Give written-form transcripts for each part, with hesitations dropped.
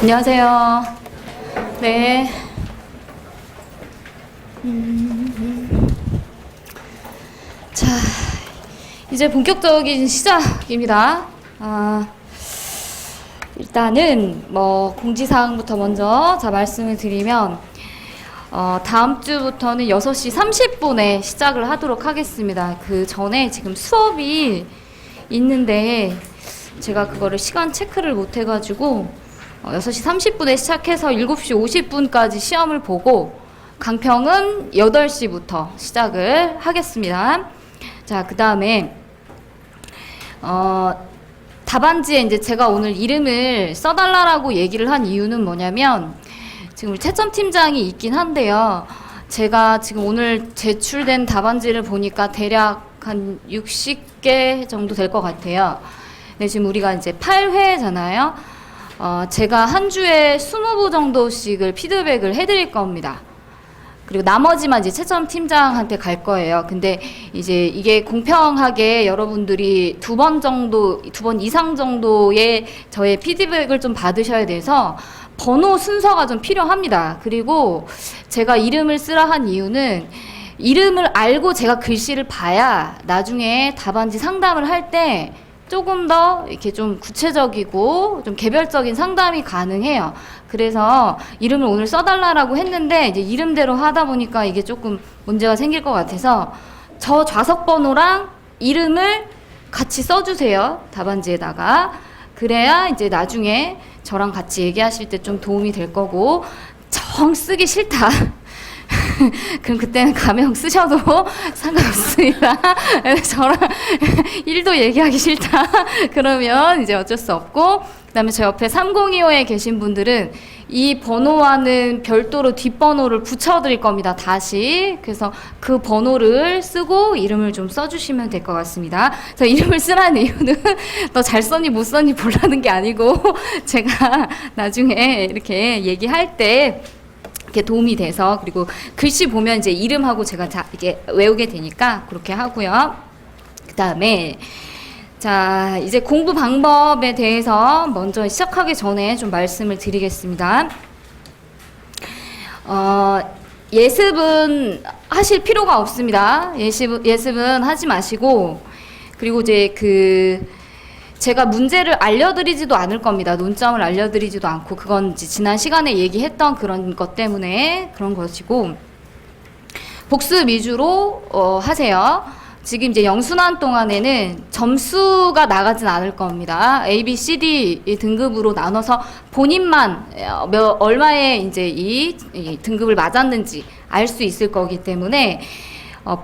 안녕하세요. 네. 자, 이제 본격적인 시작입니다. 일단은 공지사항부터 먼저 말씀을 드리면 다음 주부터는 6시 30분에 시작을 하도록 하겠습니다. 그 전에 지금 수업이 있는데 제가 그거를 시간 체크를 못 해가지고 6시 30분에 시작해서 7시 50분까지 시험을 보고 강평은 8시부터 시작을 하겠습니다. 자, 그 다음에 답안지에 이제 제가 오늘 이름을 써달라고 얘기를 한 이유는 뭐냐면 지금 우리 채점 팀장이 있긴 한데요. 제가 지금 오늘 제출된 답안지를 보니까 대략 한 60개 정도 될 것 같아요. 네, 지금 우리가 이제 8회잖아요. 제가 한 주에 20부 정도씩을 피드백을 해드릴 겁니다. 그리고 나머지만 이제 채점 팀장한테 갈 거예요. 근데 이제 이게 공평하게 여러분들이 2번 이상 정도의 저의 피드백을 좀 받으셔야 돼서 번호 순서가 좀 필요합니다. 그리고 제가 이름을 쓰라 한 이유는 이름을 알고 제가 글씨를 봐야 나중에 답안지 상담을 할 때 조금 더 이렇게 좀 구체적이고 좀 개별적인 상담이 가능해요. 그래서 이름을 오늘 써달라고 했는데 이제 이름대로 하다 보니까 이게 조금 문제가 생길 것 같아서 저 좌석 번호랑 이름을 같이 써주세요. 답안지에다가. 그래야 이제 나중에 저랑 같이 얘기하실 때 좀 도움이 될 거고 정 쓰기 싫다. 그럼 그때는 가명 쓰셔도 상관없습니다. 저랑 1도 얘기하기 싫다. 그러면 이제 어쩔 수 없고, 그 다음에 저 옆에 3025에 계신 분들은 이 번호와는 별도로 뒷번호를 붙여드릴 겁니다. 다시. 그래서 그 번호를 쓰고 이름을 좀 써주시면 될 것 같습니다. 저 이름을 쓰라는 이유는 너 잘 썼니 못 썼니 보라는 게 아니고 제가 나중에 이렇게 얘기할 때 이렇게 도움이 돼서, 그리고 글씨 보면 이제 이름하고 제가 이렇게 외우게 되니까 그렇게 하고요. 그 다음에 자, 이제 공부 방법에 대해서 먼저 시작하기 전에 좀 말씀을 드리겠습니다. 예습은 하실 필요가 없습니다. 예습은 하지 마시고, 그리고 이제 제가 문제를 알려드리지도 않을 겁니다. 논점을 알려드리지도 않고, 그건 이제 지난 시간에 얘기했던 그런 것 때문에 그런 것이고, 복습 위주로 하세요. 지금 이제 영순환 동안에는 점수가 나가진 않을 겁니다. A, B, C, D 등급으로 나눠서 본인만 얼마에 이제 이 등급을 맞았는지 알 수 있을 거기 때문에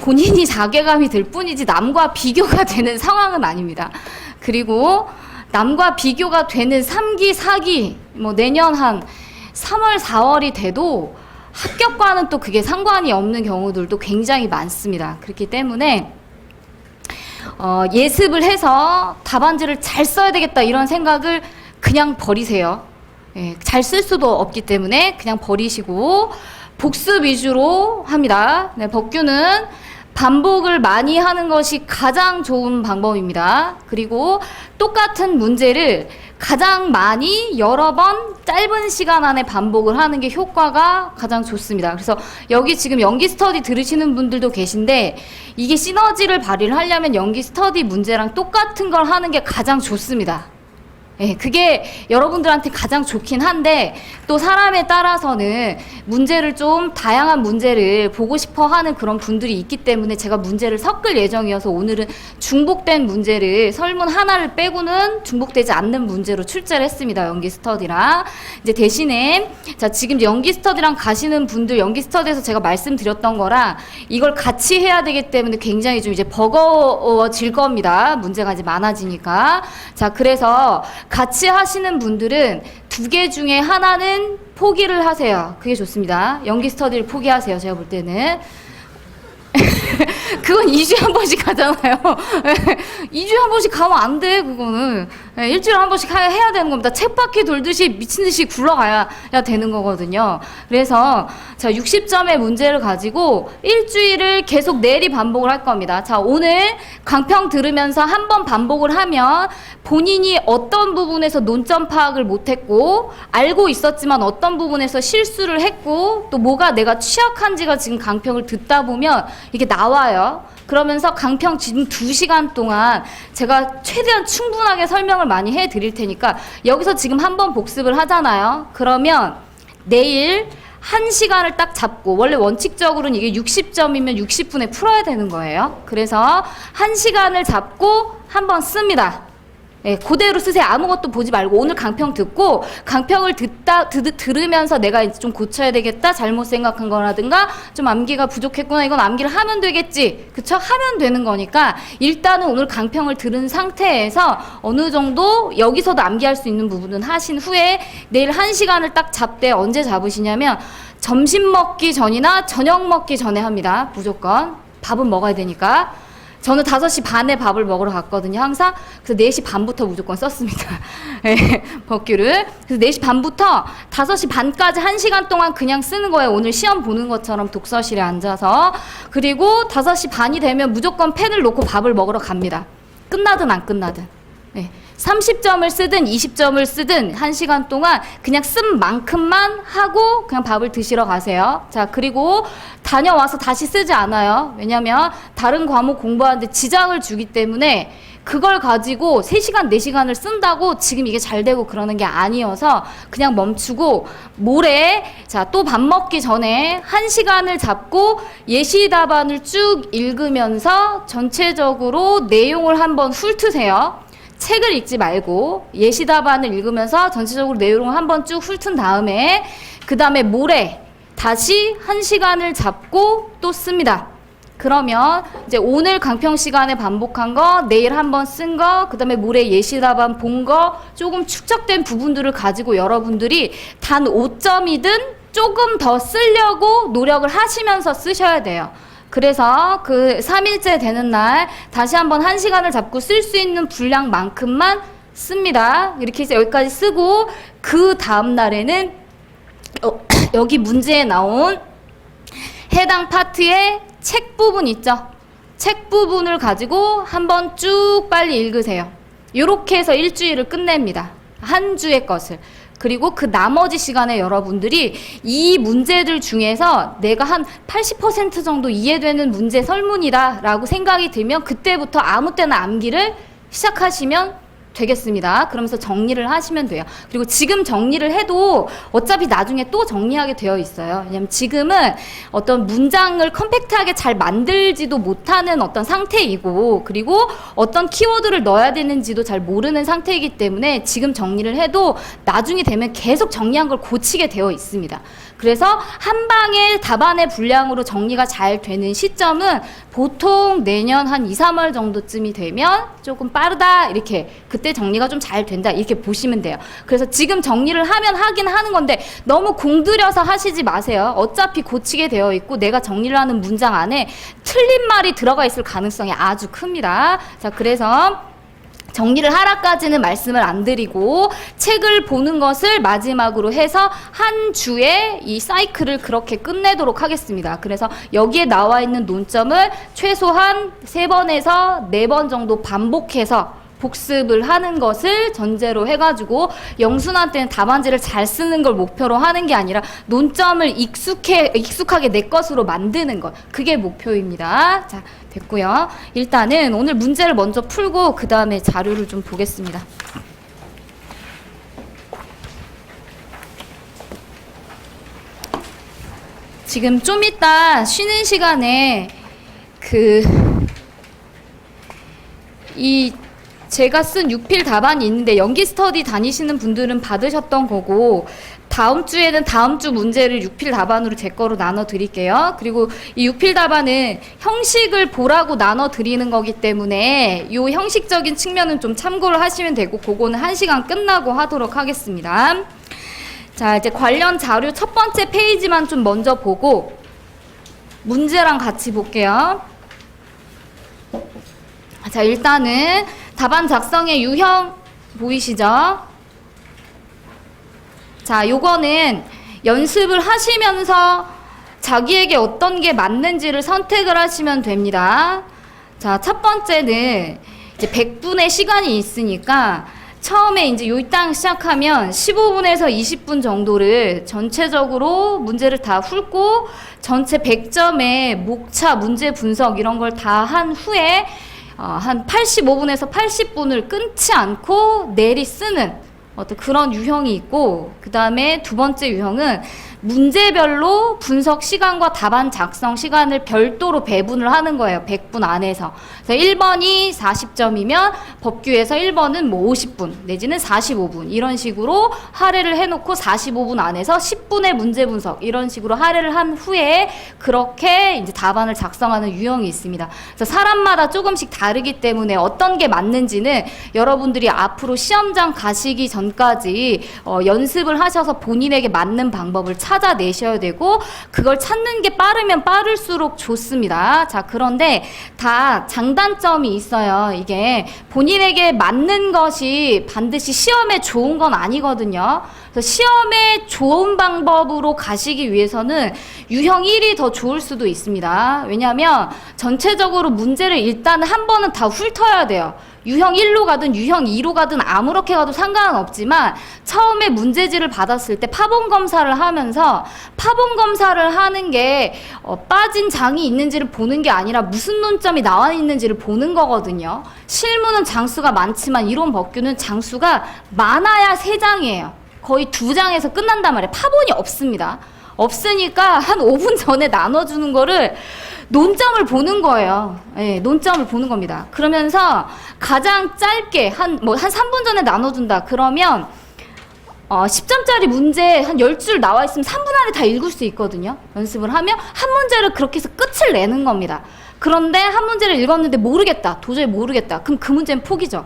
본인이 자괴감이 들 뿐이지 남과 비교가 되는 상황은 아닙니다. 그리고 남과 비교가 되는 3기, 4기, 내년 한 3월, 4월이 돼도 합격과는 또 그게 상관이 없는 경우들도 굉장히 많습니다. 그렇기 때문에 예습을 해서 답안지를 잘 써야 되겠다 이런 생각을 그냥 버리세요. 예, 잘 쓸 수도 없기 때문에 그냥 버리시고 복습 위주로 합니다. 네, 법규는 반복을 많이 하는 것이 가장 좋은 방법입니다. 그리고 똑같은 문제를 가장 많이 여러 번 짧은 시간 안에 반복을 하는 게 효과가 가장 좋습니다. 그래서 여기 지금 연기 스터디 들으시는 분들도 계신데 이게 시너지를 발휘를 하려면 연기 스터디 문제랑 똑같은 걸 하는 게 가장 좋습니다. 예, 그게 여러분들한테 가장 좋긴 한데 또 사람에 따라서는 문제를 좀 다양한 문제를 보고 싶어 하는 그런 분들이 있기 때문에 제가 문제를 섞을 예정이어서 오늘은 중복된 문제를 설문 하나를 빼고는 중복되지 않는 문제로 출제를 했습니다. 연기 스터디랑. 이제 대신에 자, 지금 연기 스터디랑 가시는 분들 연기 스터디에서 제가 말씀드렸던 거랑 이걸 같이 해야 되기 때문에 굉장히 좀 이제 버거워질 겁니다. 문제가 이제 많아지니까. 자, 그래서 같이 하시는 분들은 2개 중에 하나는 포기를 하세요. 그게 좋습니다. 연기 스터디를 포기하세요. 제가 볼 때는. 그건 2주에 한 번씩 가잖아요. 2주에 한 번씩 가면 안 돼, 그거는. 예, 일주일에 한 번씩 해야 되는 겁니다. 쳇바퀴 돌듯이 미친 듯이 굴러가야 되는 거거든요. 그래서 자, 60점의 문제를 가지고 일주일을 계속 내리 반복을 할 겁니다. 자, 오늘 강평 들으면서 한 번 반복을 하면 본인이 어떤 부분에서 논점 파악을 못했고 알고 있었지만 어떤 부분에서 실수를 했고 또 뭐가 내가 취약한지가 지금 강평을 듣다 보면 이게 나와요. 그러면서 강평 지금 2시간 동안 제가 최대한 충분하게 설명을 많이 해드릴 테니까 여기서 지금 한번 복습을 하잖아요. 그러면 내일 1시간을 딱 잡고, 원래 원칙적으로는 이게 60점이면 60분에 풀어야 되는 거예요. 그래서 1시간을 잡고 한번 씁니다. 예, 그대로 쓰세요. 아무것도 보지 말고 오늘 강평 듣고 강평을 들으면서 내가 이제 좀 고쳐야 되겠다, 잘못 생각한 거라든가 좀 암기가 부족했구나, 이건 암기를 하면 되겠지, 그쵸? 하면 되는 거니까 일단은 오늘 강평을 들은 상태에서 어느 정도 여기서도 암기할 수 있는 부분은 하신 후에 내일 1시간을 딱 잡되 언제 잡으시냐면 점심 먹기 전이나 저녁 먹기 전에 합니다. 무조건 밥은 먹어야 되니까. 저는 5시 반에 밥을 먹으러 갔거든요, 항상. 그래서 4시 반부터 무조건 썼습니다. 네, 법규를. 그래서 4시 반부터 5시 반까지 1시간 동안 그냥 쓰는 거예요. 오늘 시험 보는 것처럼 독서실에 앉아서. 그리고 5시 반이 되면 무조건 펜을 놓고 밥을 먹으러 갑니다. 끝나든 안 끝나든. 네. 30점을 쓰든 20점을 쓰든 1시간 동안 그냥 쓴 만큼만 하고 그냥 밥을 드시러 가세요. 자, 그리고 다녀와서 다시 쓰지 않아요. 왜냐면 다른 과목 공부하는데 지장을 주기 때문에 그걸 가지고 3시간, 4시간을 쓴다고 지금 이게 잘 되고 그러는 게 아니어서 그냥 멈추고 모레, 자, 또 밥 먹기 전에 1시간을 잡고 예시 답안을 쭉 읽으면서 전체적으로 내용을 한번 훑으세요. 책을 읽지 말고 예시 답안을 읽으면서 전체적으로 내용을 한번 쭉 훑은 다음에 그 다음에 모레 다시 1시간을 잡고 또 씁니다. 그러면 이제 오늘 강평 시간에 반복한 거, 내일 한번 쓴 거, 그 다음에 모레 예시 답안 본 거, 조금 축적된 부분들을 가지고 여러분들이 단 5점이든 조금 더 쓰려고 노력을 하시면서 쓰셔야 돼요. 그래서 그 3일째 되는 날 다시 한번 1시간을 잡고 쓸 수 있는 분량만큼만 씁니다. 이렇게 해서 여기까지 쓰고 그 다음 날에는 여기 문제에 나온 해당 파트의 책 부분 있죠? 책 부분을 가지고 한번 쭉 빨리 읽으세요. 이렇게 해서 일주일을 끝냅니다. 한 주의 것을. 그리고 그 나머지 시간에 여러분들이 이 문제들 중에서 내가 한 80% 정도 이해되는 문제 설문이다 라고 생각이 들면 그때부터 아무 때나 암기를 시작하시면 되겠습니다. 그러면서 정리를 하시면 돼요. 그리고 지금 정리를 해도 어차피 나중에 또 정리하게 되어 있어요. 왜냐면 지금은 어떤 문장을 컴팩트하게 잘 만들지도 못하는 어떤 상태이고, 그리고 어떤 키워드를 넣어야 되는지도 잘 모르는 상태이기 때문에 지금 정리를 해도 나중에 되면 계속 정리한 걸 고치게 되어 있습니다. 그래서 한 방에 답안의 분량으로 정리가 잘 되는 시점은 보통 내년 한 2, 3월 정도쯤이 되면 조금 빠르다, 이렇게 그때 정리가 좀 잘 된다, 이렇게 보시면 돼요. 그래서 지금 정리를 하면 하긴 하는 건데 너무 공들여서 하시지 마세요. 어차피 고치게 되어 있고 내가 정리를 하는 문장 안에 틀린 말이 들어가 있을 가능성이 아주 큽니다. 자, 그래서 정리를 하라까지는 말씀을 안 드리고 책을 보는 것을 마지막으로 해서 한 주에 이 사이클을 그렇게 끝내도록 하겠습니다. 그래서 여기에 나와 있는 논점을 최소한 3번에서 4번 정도 반복해서 복습을 하는 것을 전제로 해가지고 영순한테는 답안지를 잘 쓰는 걸 목표로 하는 게 아니라 논점을 익숙하게 내 것으로 만드는 것, 그게 목표입니다. 자, 됐고요. 일단은 오늘 문제를 먼저 풀고 그 다음에 자료를 좀 보겠습니다. 지금 좀 이따 쉬는 시간에 제가 쓴 6필 답안이 있는데 연기 스터디 다니시는 분들은 받으셨던 거고, 다음 주에는 다음 주 문제를 6필 답안으로 제 거로 나눠 드릴게요. 그리고 이 6필 답안은 형식을 보라고 나눠 드리는 거기 때문에 이 형식적인 측면은 좀 참고를 하시면 되고, 그거는 1시간 끝나고 하도록 하겠습니다. 자, 이제 관련 자료 첫 번째 페이지만 좀 먼저 보고 문제랑 같이 볼게요. 자, 일단은 답안 작성의 유형 보이시죠? 자, 요거는 연습을 하시면서 자기에게 어떤 게 맞는지를 선택을 하시면 됩니다. 자, 첫 번째는 이제 100분의 시간이 있으니까 처음에 이제 요땅 시작하면 15분에서 20분 정도를 전체적으로 문제를 다 훑고 전체 100점의 목차, 문제 분석 이런 걸 다 한 후에 한 85분에서 80분을 끊지 않고 내리 쓰는 어떤 그런 유형이 있고, 그 다음에 두 번째 유형은 문제별로 분석 시간과 답안 작성 시간을 별도로 배분을 하는 거예요. 100분 안에서. 그래서 1번이 40점이면 법규에서 1번은 뭐 50분 내지는 45분 이런 식으로 할애를 해놓고 45분 안에서 10분의 문제 분석 이런 식으로 할애를 한 후에 그렇게 이제 답안을 작성하는 유형이 있습니다. 그래서 사람마다 조금씩 다르기 때문에 어떤 게 맞는지는 여러분들이 앞으로 시험장 가시기 전까지 연습을 하셔서 본인에게 맞는 방법을 찾아내셔야 되고, 그걸 찾는 게 빠르면 빠를수록 좋습니다. 자, 그런데 다 장단점이 있어요. 이게 본인에게 맞는 것이 반드시 시험에 좋은 건 아니거든요. 그래서 시험에 좋은 방법으로 가시기 위해서는 유형 1이 더 좋을 수도 있습니다. 왜냐하면 전체적으로 문제를 일단 한 번은 다 훑어야 돼요. 유형 1로 가든 유형 2로 가든 아무렇게 가도 상관은 없지만 처음에 문제지를 받았을 때 파본 검사를 하면서 파본 검사를 하는 게 빠진 장이 있는지를 보는 게 아니라 무슨 논점이 나와 있는지를 보는 거거든요. 실무는 장수가 많지만 이론 법규는 장수가 많아야 3장이에요. 거의 2장에서 끝난단 말이에요. 파본이 없습니다. 없으니까 한 5분 전에 나눠주는 거를 논점을 보는 거예요. 예, 논점을 보는 겁니다. 그러면서 가장 짧게 한 3분 전에 나눠준다. 그러면 10점짜리 문제 한 10줄 나와 있으면 3분 안에 다 읽을 수 있거든요. 연습을 하면 한 문제를 그렇게 해서 끝을 내는 겁니다. 그런데 한 문제를 읽었는데 모르겠다. 도저히 모르겠다. 그럼 그 문제는 포기죠.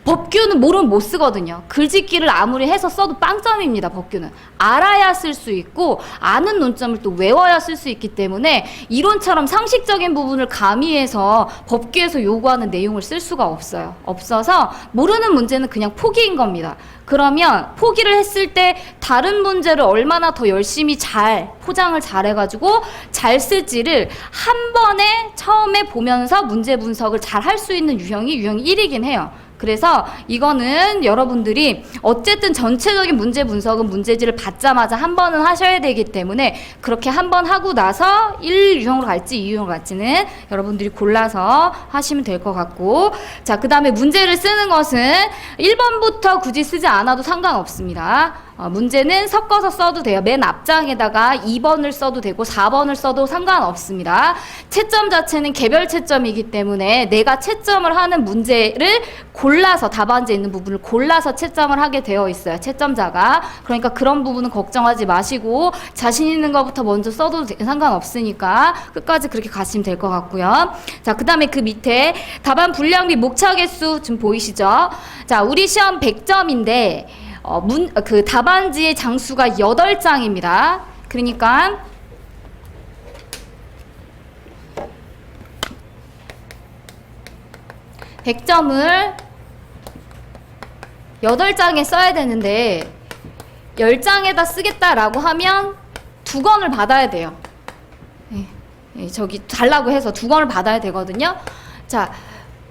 법규는 모르면 못 쓰거든요. 글짓기를 아무리 해서 써도 빵점입니다. 법규는. 알아야 쓸 수 있고 아는 논점을 또 외워야 쓸 수 있기 때문에 이론처럼 상식적인 부분을 가미해서 법규에서 요구하는 내용을 쓸 수가 없어요. 없어서 모르는 문제는 그냥 포기인 겁니다. 그러면 포기를 했을 때 다른 문제를 얼마나 더 열심히 잘 포장을 잘 해가지고 잘 쓸지를 한 번에 처음에 보면서 문제 분석을 잘 할 수 있는 유형이 유형 1이긴 해요. 그래서 이거는 여러분들이 어쨌든 전체적인 문제 분석은 문제지를 받자마자 한 번은 하셔야 되기 때문에 그렇게 한 번 하고 나서 1유형으로 갈지 2유형으로 갈지는 여러분들이 골라서 하시면 될 것 같고, 자, 그 다음에 문제를 쓰는 것은 1번부터 굳이 쓰지 않아도 상관없습니다. 문제는 섞어서 써도 돼요. 맨 앞장에다가 2번을 써도 되고 4번을 써도 상관없습니다. 채점 자체는 개별 채점이기 때문에 내가 채점을 하는 문제를 골라서 답안지에 있는 부분을 골라서 채점을 하게 되어 있어요. 채점자가. 그러니까 그런 부분은 걱정하지 마시고 자신 있는 것부터 먼저 써도 상관없으니까 끝까지 그렇게 가시면 될 것 같고요. 자, 그 다음에 그 밑에 답안 분량 및 목차 개수 지금 보이시죠? 자, 우리 시험 100점인데 그 답안지의 장수가 8장입니다. 그러니까 (100점을) 8장에 써야 되는데 10장에다 쓰겠다라고 하면 2권을 받아야 돼요. 저기 달라고 해서 2권을 받아야 되거든요. 자,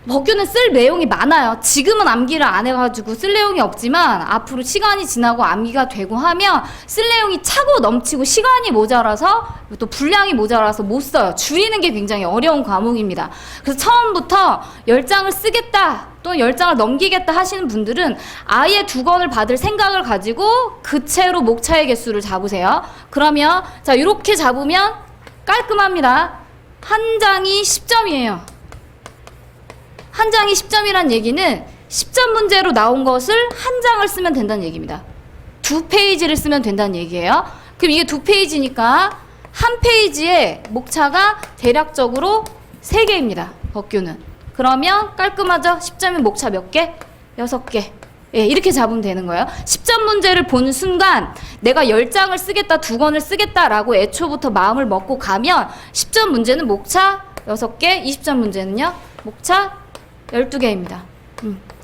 법규는 쓸 내용이 많아요. 지금은 암기를 안 해가지고 쓸 내용이 없지만 앞으로 시간이 지나고 암기가 되고 하면 쓸 내용이 차고 넘치고 시간이 모자라서 또 분량이 모자라서 못 써요. 줄이는 게 굉장히 어려운 과목입니다. 그래서 처음부터 10장을 쓰겠다 또는 10장을 넘기겠다 하시는 분들은 아예 2권을 받을 생각을 가지고 그 채로 목차의 개수를 잡으세요. 그러면 자, 이렇게 잡으면 깔끔합니다. 한 장이 10점이에요. 한 장이 10점이란 얘기는 10점 문제로 나온 것을 한 장을 쓰면 된다는 얘기입니다. 2페이지를 쓰면 된다는 얘기예요. 그럼 이게 2페이지니까 한 페이지에 목차가 대략적으로 3개입니다. 법규는. 그러면 깔끔하죠? 10점의 목차 몇 개? 6개. 예, 이렇게 잡으면 되는 거예요. 10점 문제를 보는 순간 내가 10장을 쓰겠다, 2권을 쓰겠다라고 애초부터 마음을 먹고 가면 10점 문제는 목차 6개, 20점 문제는요? 목차 12개입니다.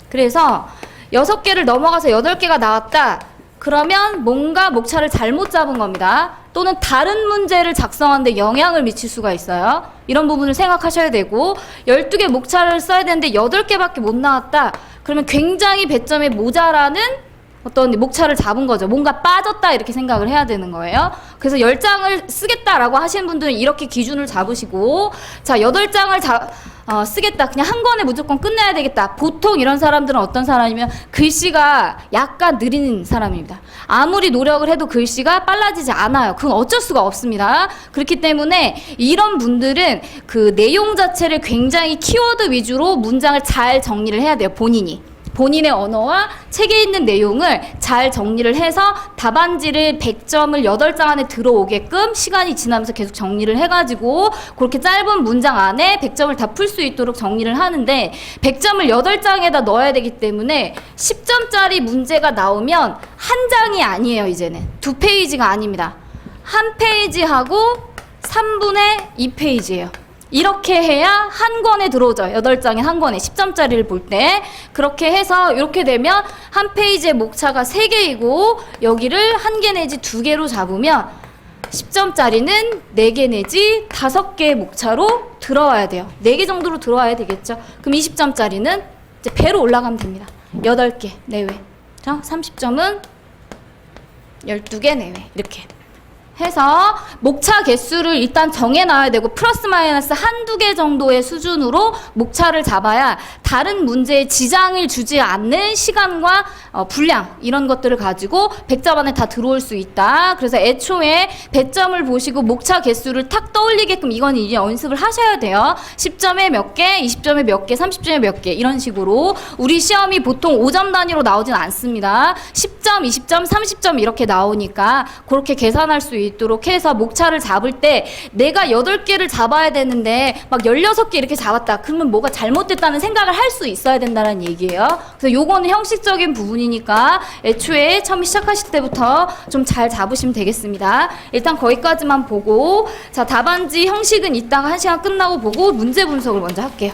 그래서 6개를 넘어가서 8개가 나왔다. 그러면 뭔가 목차를 잘못 잡은 겁니다. 또는 다른 문제를 작성하는데 영향을 미칠 수가 있어요. 이런 부분을 생각하셔야 되고 12개 목차를 써야 되는데 8개밖에 못 나왔다. 그러면 굉장히 배점에 모자라는 어떤 목차를 잡은 거죠. 뭔가 빠졌다 이렇게 생각을 해야 되는 거예요. 그래서 10장을 쓰겠다라고 하시는 분들은 이렇게 기준을 잡으시고 자 8장을 쓰겠다. 그냥 한 권에 무조건 끝내야 되겠다. 보통 이런 사람들은 어떤 사람이면 글씨가 약간 느린 사람입니다. 아무리 노력을 해도 글씨가 빨라지지 않아요. 그건 어쩔 수가 없습니다. 그렇기 때문에 이런 분들은 그 내용 자체를 굉장히 키워드 위주로 문장을 잘 정리를 해야 돼요. 본인의 언어와 책에 있는 내용을 잘 정리를 해서 답안지를 100점을 8장 안에 들어오게끔 시간이 지나면서 계속 정리를 해가지고 그렇게 짧은 문장 안에 100점을 다 풀 수 있도록 정리를 하는데 100점을 8장에다 넣어야 되기 때문에 10점짜리 문제가 나오면 한 장이 아니에요. 이제는 2페이지가 아닙니다. 한 페이지하고 3분의 2페이지예요. 이렇게 해야 한 권에 들어오죠. 8장에 한 권에 10점짜리를 볼 때. 그렇게 해서 이렇게 되면 한 페이지의 목차가 3개이고 여기를 1개 내지 2개로 잡으면 10점짜리는 4개 내지 5개의 목차로 들어와야 돼요. 4개 정도로 들어와야 되겠죠. 그럼 20점짜리는 이제 배로 올라가면 됩니다. 8개 내외. 30점은 12개 내외. 이렇게. 해서 목차 개수를 일단 정해놔야 되고 플러스 마이너스 한두 개 정도의 수준으로 목차를 잡아야 다른 문제에 지장을 주지 않는 시간과 분량 이런 것들을 가지고 100점 안에 다 들어올 수 있다. 그래서 애초에 배점을 보시고 목차 개수를 탁 떠올리게끔 이건 이제 연습을 하셔야 돼요. 10점에 몇 개, 20점에 몇 개, 30점에 몇 개 이런 식으로 우리 시험이 보통 5점 단위로 나오진 않습니다. 10점, 20점, 30점 이렇게 나오니까 그렇게 계산할 수 있도록 해서 목차를 잡을 때 내가 8개를 잡아야 되는데 막 16개 이렇게 잡았다. 그러면 뭐가 잘못됐다는 생각을 할 수 있어야 된다는 얘기예요. 그래서 요거는 형식적인 부분이니까 애초에 처음 시작하실 때부터 좀 잘 잡으시면 되겠습니다. 일단 거기까지만 보고 자 답안지 형식은 이따가 1시간 끝나고 보고 문제 분석을 먼저 할게요.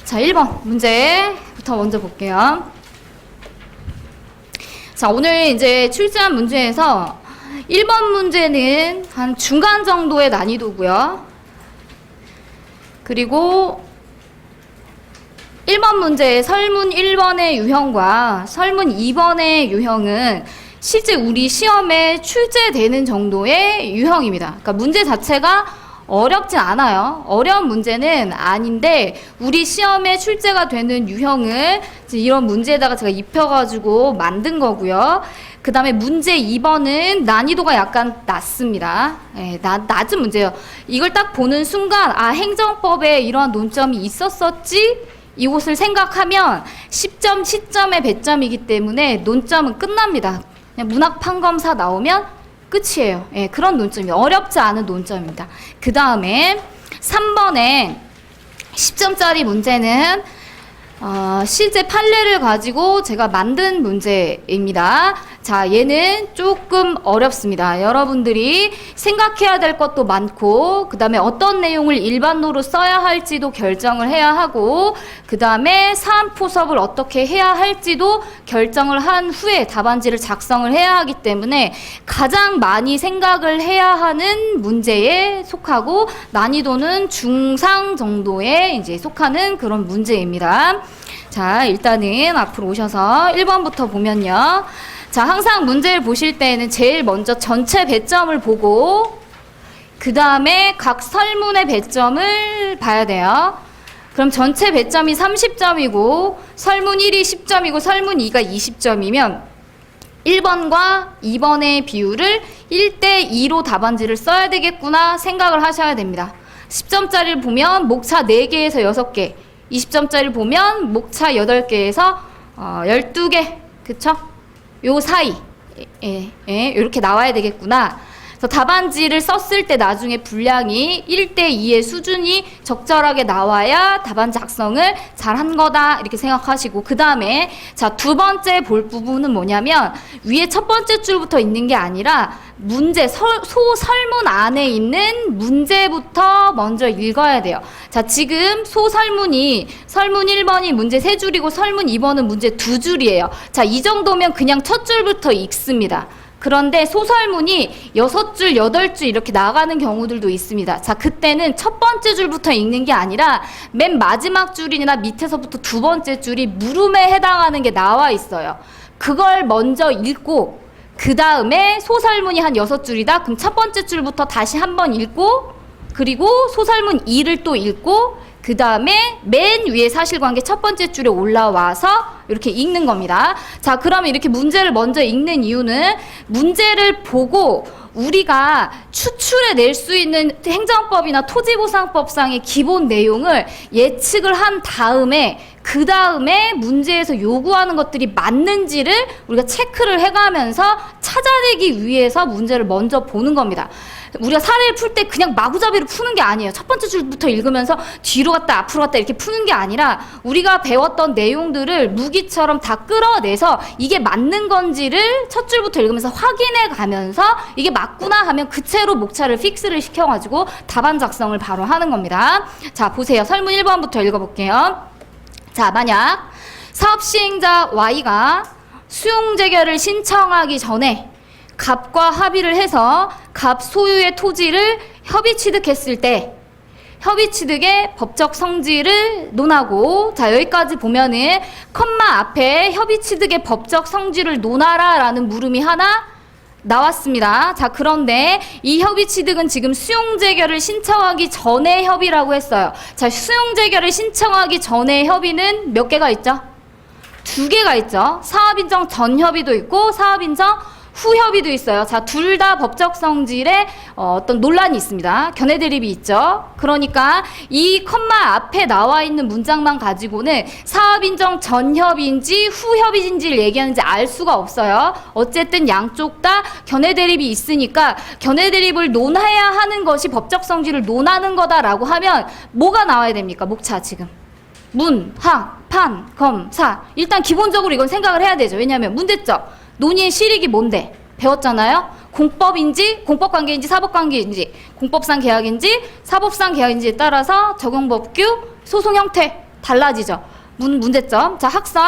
자, 1번 문제부터 먼저 볼게요. 자, 오늘 이제 출제한 문제에서 1번 문제는 한 중간 정도의 난이도고요. 그리고 1번 문제의 설문 1번의 유형과 설문 2번의 유형은 실제 우리 시험에 출제되는 정도의 유형입니다. 그러니까 문제 자체가 어렵진 않아요. 어려운 문제는 아닌데 우리 시험에 출제가 되는 유형을 이런 문제에다가 제가 입혀가지고 만든 거고요. 그 다음에 문제 2번은 난이도가 약간 낮습니다. 네, 낮은 문제예요. 이걸 딱 보는 순간 아 행정법에 이러한 논점이 있었었지? 이곳을 생각하면 10점, 10점의 배점이기 때문에 논점은 끝납니다. 그냥 문학 판검사 나오면 끝이에요. 예, 그런 논점이 어렵지 않은 논점입니다. 그 다음에 3번에 10점짜리 문제는 실제 판례를 가지고 제가 만든 문제입니다. 자, 얘는 조금 어렵습니다. 여러분들이 생각해야 될 것도 많고 그 다음에 어떤 내용을 일반어로 써야 할지도 결정을 해야 하고 그 다음에 사안포섭을 어떻게 해야 할지도 결정을 한 후에 답안지를 작성을 해야 하기 때문에 가장 많이 생각을 해야 하는 문제에 속하고 난이도는 중상 정도에 이제 속하는 그런 문제입니다. 자, 일단은 앞으로 오셔서 1번부터 보면요. 자, 항상 문제를 보실 때는 제일 먼저 전체 배점을 보고 그 다음에 각 설문의 배점을 봐야 돼요. 그럼 전체 배점이 30점이고 설문 1이 10점이고 설문 2가 20점이면 1번과 2번의 비율을 1대2로 답안지를 써야 되겠구나 생각을 하셔야 됩니다. 10점짜리를 보면 목차 4개에서 6개, 20점짜리를 보면 목차 8개에서 12개, 그쵸? 요 사이 이렇게 나와야 되겠구나. 그래서 그래서 답안지를 썼을 때 나중에 분량이 1대2의 수준이 적절하게 나와야 답안지 작성을 잘한 거다 이렇게 생각하시고, 그 다음에 자, 두 번째 볼 부분은 뭐냐면 위에 첫 번째 줄부터 있는 게 아니라 문제, 소설문 안에 있는 문제부터 먼저 읽어야 돼요. 자, 지금 소설문이 설문 1번이 문제 3줄이고 설문 2번은 문제 2줄이에요. 자, 이 정도면 그냥 첫 줄부터 읽습니다. 그런데 소설문이 6줄, 8줄 이렇게 나가는 경우들도 있습니다. 자, 그때는 첫 번째 줄부터 읽는 게 아니라 맨 마지막 줄이나 밑에서부터 두 번째 줄이 물음에 해당하는 게 나와 있어요. 그걸 먼저 읽고 그 다음에 소설문이 한 6줄이다? 그럼 첫 번째 줄부터 다시 한번 읽고, 그리고 소설문 2를 또 읽고, 그 다음에 맨 위에 사실관계 첫 번째 줄에 올라와서 이렇게 읽는 겁니다. 자, 그러면 이렇게 문제를 먼저 읽는 이유는 문제를 보고 우리가 추출해낼 수 있는 행정법이나 토지보상법상의 기본 내용을 예측을 한 다음에 그 다음에 문제에서 요구하는 것들이 맞는지를 우리가 체크를 해가면서 찾아내기 위해서 문제를 먼저 보는 겁니다. 우리가 사례를 풀 때 그냥 마구잡이로 푸는 게 아니에요. 첫 번째 줄부터 읽으면서 뒤로 갔다 앞으로 갔다 이렇게 푸는 게 아니라 우리가 배웠던 내용들을 무기처럼 다 끌어내서 이게 맞는 건지를 첫 줄부터 읽으면서 확인해 가면서 이게 맞구나 하면 그 채로 목차를 픽스를 시켜가지고 답안 작성을 바로 하는 겁니다. 자, 보세요. 설문 1번부터 읽어볼게요. 자, 만약 사업시행자 Y가 수용재결을 신청하기 전에 갑과 합의를 해서 갑 소유의 토지를 협의 취득했을 때 협의 취득의 법적 성질을 논하고, 자, 여기까지 보면은 컴마 앞에 협의 취득의 법적 성질을 논하라 라는 물음이 하나 나왔습니다. 자, 그런데 이 협의 취득은 지금 수용재결을 신청하기 전에 협의라고 했어요. 자, 수용재결을 신청하기 전에 협의는 몇 개가 있죠? 2개가 있죠. 사업인정 전 협의도 있고 사업인정 후 협의도 있어요. 자, 둘 다 법적 성질에 어떤 논란이 있습니다. 견해 대립이 있죠. 그러니까 이 컴마 앞에 나와 있는 문장만 가지고는 사업인정 전 협의인지 후 협의인지를 얘기하는지 알 수가 없어요. 어쨌든 양쪽 다 견해 대립이 있으니까 견해 대립을 논해야 하는 것이 법적 성질을 논하는 거다라고 하면 뭐가 나와야 됩니까? 목차 지금. 문, 학, 판, 검, 사. 일단 기본적으로 이건 생각을 해야 되죠. 왜냐하면 문제점. 논의의 실익이 뭔데? 배웠잖아요? 공법인지, 공법관계인지, 사법관계인지, 공법상 계약인지, 사법상 계약인지에 따라서 적용법규, 소송 형태 달라지죠. 문제점. 자, 학설.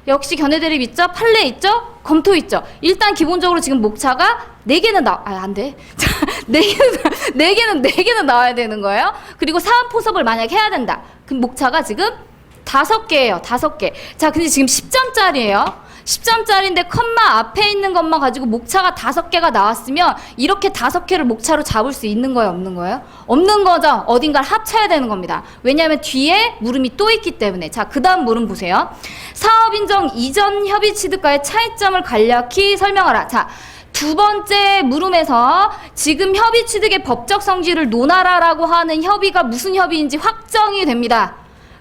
역시 견해대립 있죠? 판례 있죠? 검토 있죠? 일단 기본적으로 지금 목차가 4개는 안 돼. 자, 4개는 나와야 되는 거예요. 그리고 사안포섭을 만약 해야 된다. 그럼 목차가 지금 5개예요. 5개. 자, 근데 지금 10점짜리예요. 10점짜리인데 컴마 앞에 있는 것만 가지고 목차가 5개가 나왔으면 이렇게 5개를 목차로 잡을 수 있는 거예요? 없는 거예요? 없는 거죠. 어딘가를 합쳐야 되는 겁니다. 왜냐하면 뒤에 물음이 또 있기 때문에. 자, 그 다음 물음 보세요. 사업인정 이전 협의 취득과의 차이점을 간략히 설명하라. 자, 두 번째 물음에서 지금 협의 취득의 법적 성질을 논하라라고 하는 협의가 무슨 협의인지 확정이 됩니다.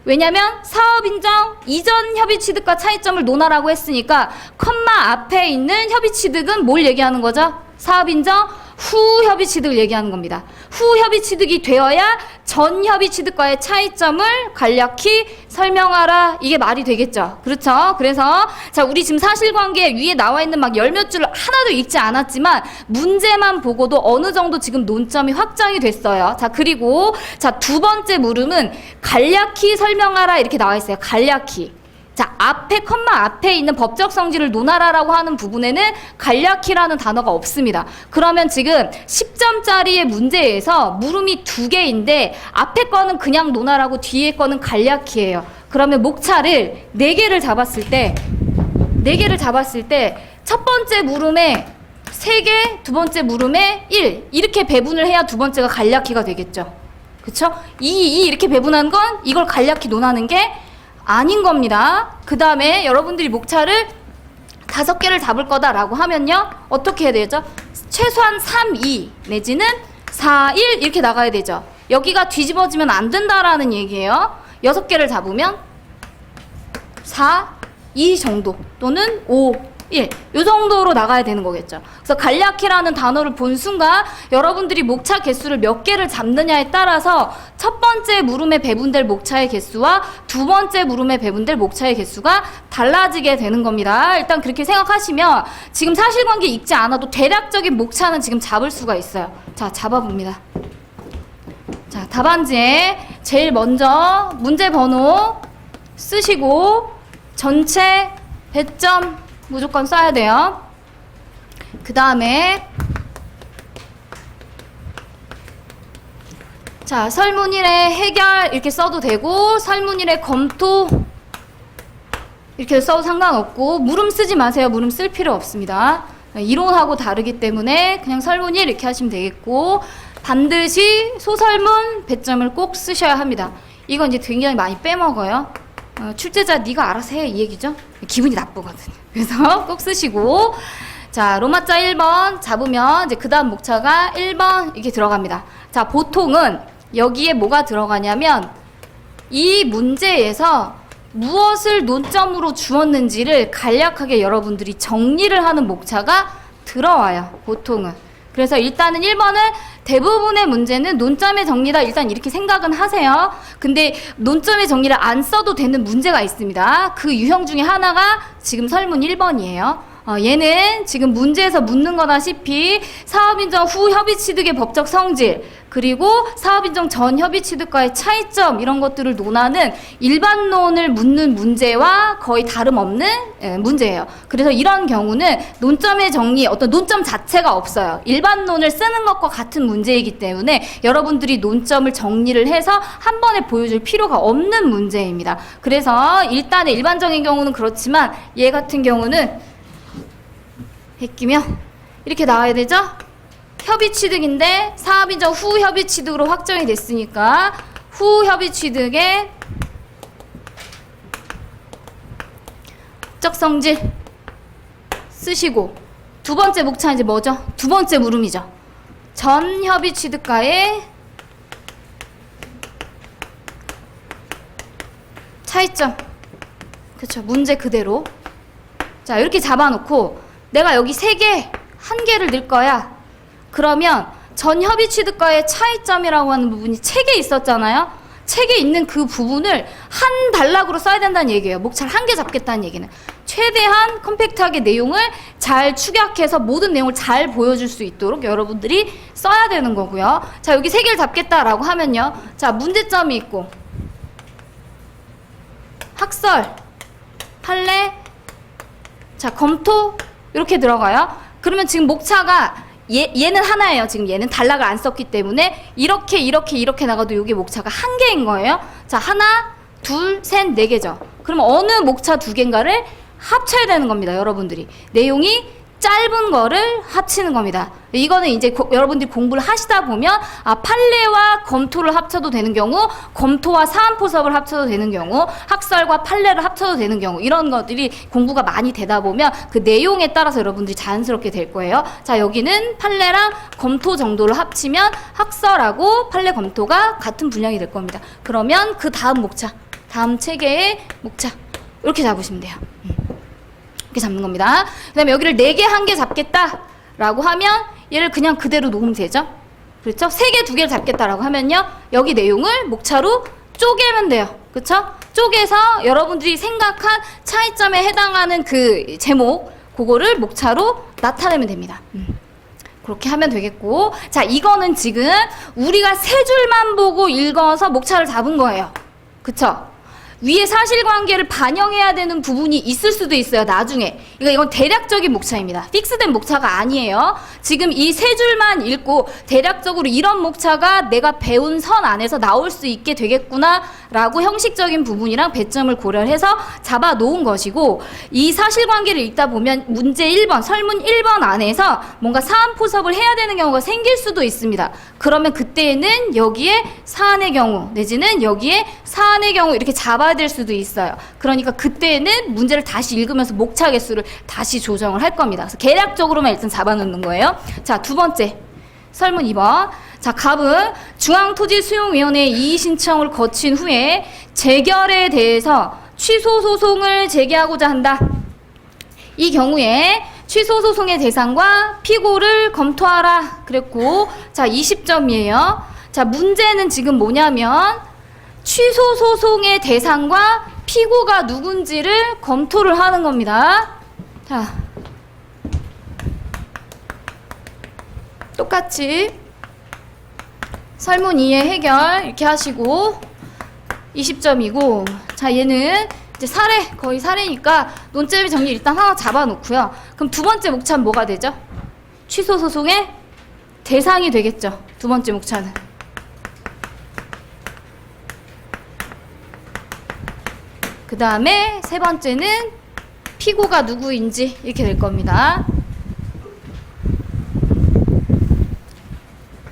왜냐면 사업인정 이전 협의 취득과 차이점을 논하라고 했으니까 컴마 앞에 있는 협의 취득은 뭘 얘기하는 거죠? 사업인정 후 협의 취득을 얘기하는 겁니다. 후 협의 취득이 되어야 전 협의 취득과의 차이점을 간략히 설명하라. 이게 말이 되겠죠. 그렇죠? 그래서 자, 우리 지금 사실관계 위에 나와 있는 막 10몇 줄을 하나도 읽지 않았지만 문제만 보고도 어느 정도 지금 논점이 확정이 됐어요. 자, 그리고 자, 두 번째 물음은 간략히 설명하라 이렇게 나와 있어요. 간략히. 자, 앞에 컴마 앞에 있는 법적 성질을 논하라라고 하는 부분에는 간략히라는 단어가 없습니다. 그러면 지금 10점짜리의 문제에서 물음이 2개인데 앞에 거는 그냥 논하라고 뒤에 거는 간략히예요. 그러면 목차를 4개를 잡았을 때 첫 번째 물음에 3개, 두 번째 물음에 1 이렇게 배분을 해야 두 번째가 간략히가 되겠죠. 그쵸? 2 이렇게 배분한 건 이걸 간략히 논하는 게 아닌 겁니다. 그 다음에 여러분들이 목차를 5개를 잡을 거다라고 하면요. 어떻게 해야 되죠? 최소한 3, 2 내지는 4, 1 이렇게 나가야 되죠. 여기가 뒤집어지면 안 된다라는 얘기예요. 6개를 잡으면 4, 2 정도 또는 5 1. 요 정도로 나가야 되는 거겠죠. 그래서 간략히라는 단어를 본 순간 여러분들이 목차 개수를 몇 개를 잡느냐에 따라서 첫 번째 물음에 배분될 목차의 개수와 두 번째 물음에 배분될 목차의 개수가 달라지게 되는 겁니다. 일단 그렇게 생각하시면 지금 사실관계 읽지 않아도 대략적인 목차는 지금 잡을 수가 있어요. 자, 잡아봅니다. 자, 답안지에 제일 먼저 문제 번호 쓰시고 전체 배점 무조건 써야 돼요. 그 다음에 자, 설문일의 해결 이렇게 써도 되고 설문일의 검토 이렇게 써도 상관없고 물음 쓰지 마세요. 물음 쓸 필요 없습니다. 이론하고 다르기 때문에 그냥 설문일 이렇게 하시면 되겠고 반드시 소설문 배점을 꼭 쓰셔야 합니다. 이건 이제 굉장히 많이 빼먹어요. 출제자 네가 알아서 해 이 얘기죠. 기분이 나쁘거든요. 그래서 꼭 쓰시고 자, 로마자 1번 잡으면 이제 그 다음 목차가 1번 이렇게 들어갑니다. 자, 보통은 여기에 뭐가 들어가냐면 이 문제에서 무엇을 논점으로 주었는지를 간략하게 여러분들이 정리를 하는 목차가 들어와요. 보통은. 그래서 일단은 1번은 대부분의 문제는 논점의 정리다 일단 이렇게 생각은 하세요. 근데 논점의 정리를 안 써도 되는 문제가 있습니다. 그 유형 중에 하나가 지금 설문 1번이에요. 얘는 지금 문제에서 묻는 거다시피 사업인정 후 협의취득의 법적 성질 그리고 사업인정 전 협의취득과의 차이점 이런 것들을 논하는 일반론을 묻는 문제와 거의 다름없는 문제예요. 그래서 이런 경우는 논점의 정리 어떤 논점 자체가 없어요. 일반론을 쓰는 것과 같은 문제이기 때문에 여러분들이 논점을 정리를 해서 한 번에 보여줄 필요가 없는 문제입니다. 그래서 일단은 일반적인 경우는 그렇지만 얘 같은 경우는 베끼면 이렇게 나와야 되죠? 협의취득인데 사업인정 후 협의취득으로 확정이 됐으니까 후 협의취득의 법적 성질 쓰시고 두 번째 목차 이제 뭐죠? 두 번째 물음이죠. 전 협의취득과의 차이점 그쵸 문제 그대로 자 이렇게 잡아놓고 내가 여기 3개, 1개를 넣을 거야. 그러면 전 협의 취득과의 차이점이라고 하는 부분이 책에 있었잖아요. 책에 있는 그 부분을 한 단락으로 써야 된다는 얘기예요. 목차를 1개 잡겠다는 얘기는. 최대한 컴팩트하게 내용을 잘 축약해서 모든 내용을 잘 보여줄 수 있도록 여러분들이 써야 되는 거고요. 자, 여기 3개를 잡겠다라고 하면요. 자, 문제점이 있고 학설, 판례, 자, 검토 이렇게 들어가요. 그러면 지금 목차가 얘는 하나예요. 지금 얘는 단락을 안 썼기 때문에 이렇게 나가도 이게 목차가 1개인 거예요. 자, 하나, 둘, 셋, 4개죠. 그러면 어느 목차 2개인가를 합쳐야 되는 겁니다. 여러분들이. 내용이 짧은 거를 합치는 겁니다. 이거는 이제 여러분들이 공부를 하시다 보면 판례와 검토를 합쳐도 되는 경우 검토와 사안포섭을 합쳐도 되는 경우 학설과 판례를 합쳐도 되는 경우 이런 것들이 공부가 많이 되다 보면 그 내용에 따라서 여러분들이 자연스럽게 될 거예요. 자, 여기는 판례랑 검토 정도를 합치면 학설하고 판례 검토가 같은 분량이 될 겁니다. 그러면 그 다음 목차 다음 체계의 목차 이렇게 잡으시면 돼요. 이렇게 잡는 겁니다. 그 다음에 여기를 4개, 1개 잡겠다라고 하면 얘를 그냥 그대로 놓으면 되죠. 그렇죠? 3개, 2개를 잡겠다라고 하면요. 여기 내용을 목차로 쪼개면 돼요. 그렇죠? 쪼개서 여러분들이 생각한 차이점에 해당하는 그 제목 그거를 목차로 나타내면 됩니다. 그렇게 하면 되겠고 자, 이거는 지금 우리가 3줄만 보고 읽어서 목차를 잡은 거예요. 그쵸? 위에 사실관계를 반영해야 되는 부분이 있을 수도 있어요. 나중에. 이건 대략적인 목차입니다. 픽스된 목차가 아니에요. 지금 이 3줄만 읽고 대략적으로 이런 목차가 내가 배운 선 안에서 나올 수 있게 되겠구나 라고 형식적인 부분이랑 배점을 고려해서 잡아 놓은 것이고 이 사실관계를 읽다 보면 문제 1번, 설문 1번 안에서 뭔가 사안포섭을 해야 되는 경우가 생길 수도 있습니다. 그러면 그때는 여기에 사안의 경우 내지는 여기에 사안의 경우 이렇게 잡아야 될 수도 있어요. 그러니까 그때는 문제를 다시 읽으면서 목차 개수를 다시 조정을 할 겁니다. 그래서 계략적으로만 일단 잡아놓는 거예요. 자, 두 번째 설문 2번. 자, 갑은 중앙토지수용위원회 이의 신청을 거친 후에 재결에 대해서 취소 소송을 제기하고자 한다. 이 경우에 취소 소송의 대상과 피고를 검토하라 그랬고, 자 20점이에요. 자 문제는 지금 뭐냐면 취소 소송의 대상과 피고가 누군지를 검토를 하는 겁니다. 자 똑같이 설문 2의 해결 이렇게 하시고 20점이고, 자 얘는 이제 사례, 거의 사례니까 논점의 정리 일단 하나 잡아놓고요. 그럼 두 번째 목차는 뭐가 되죠? 취소 소송의 대상이 되겠죠. 두 번째 목차는. 그 다음에 세 번째는 피고가 누구인지 이렇게 될 겁니다.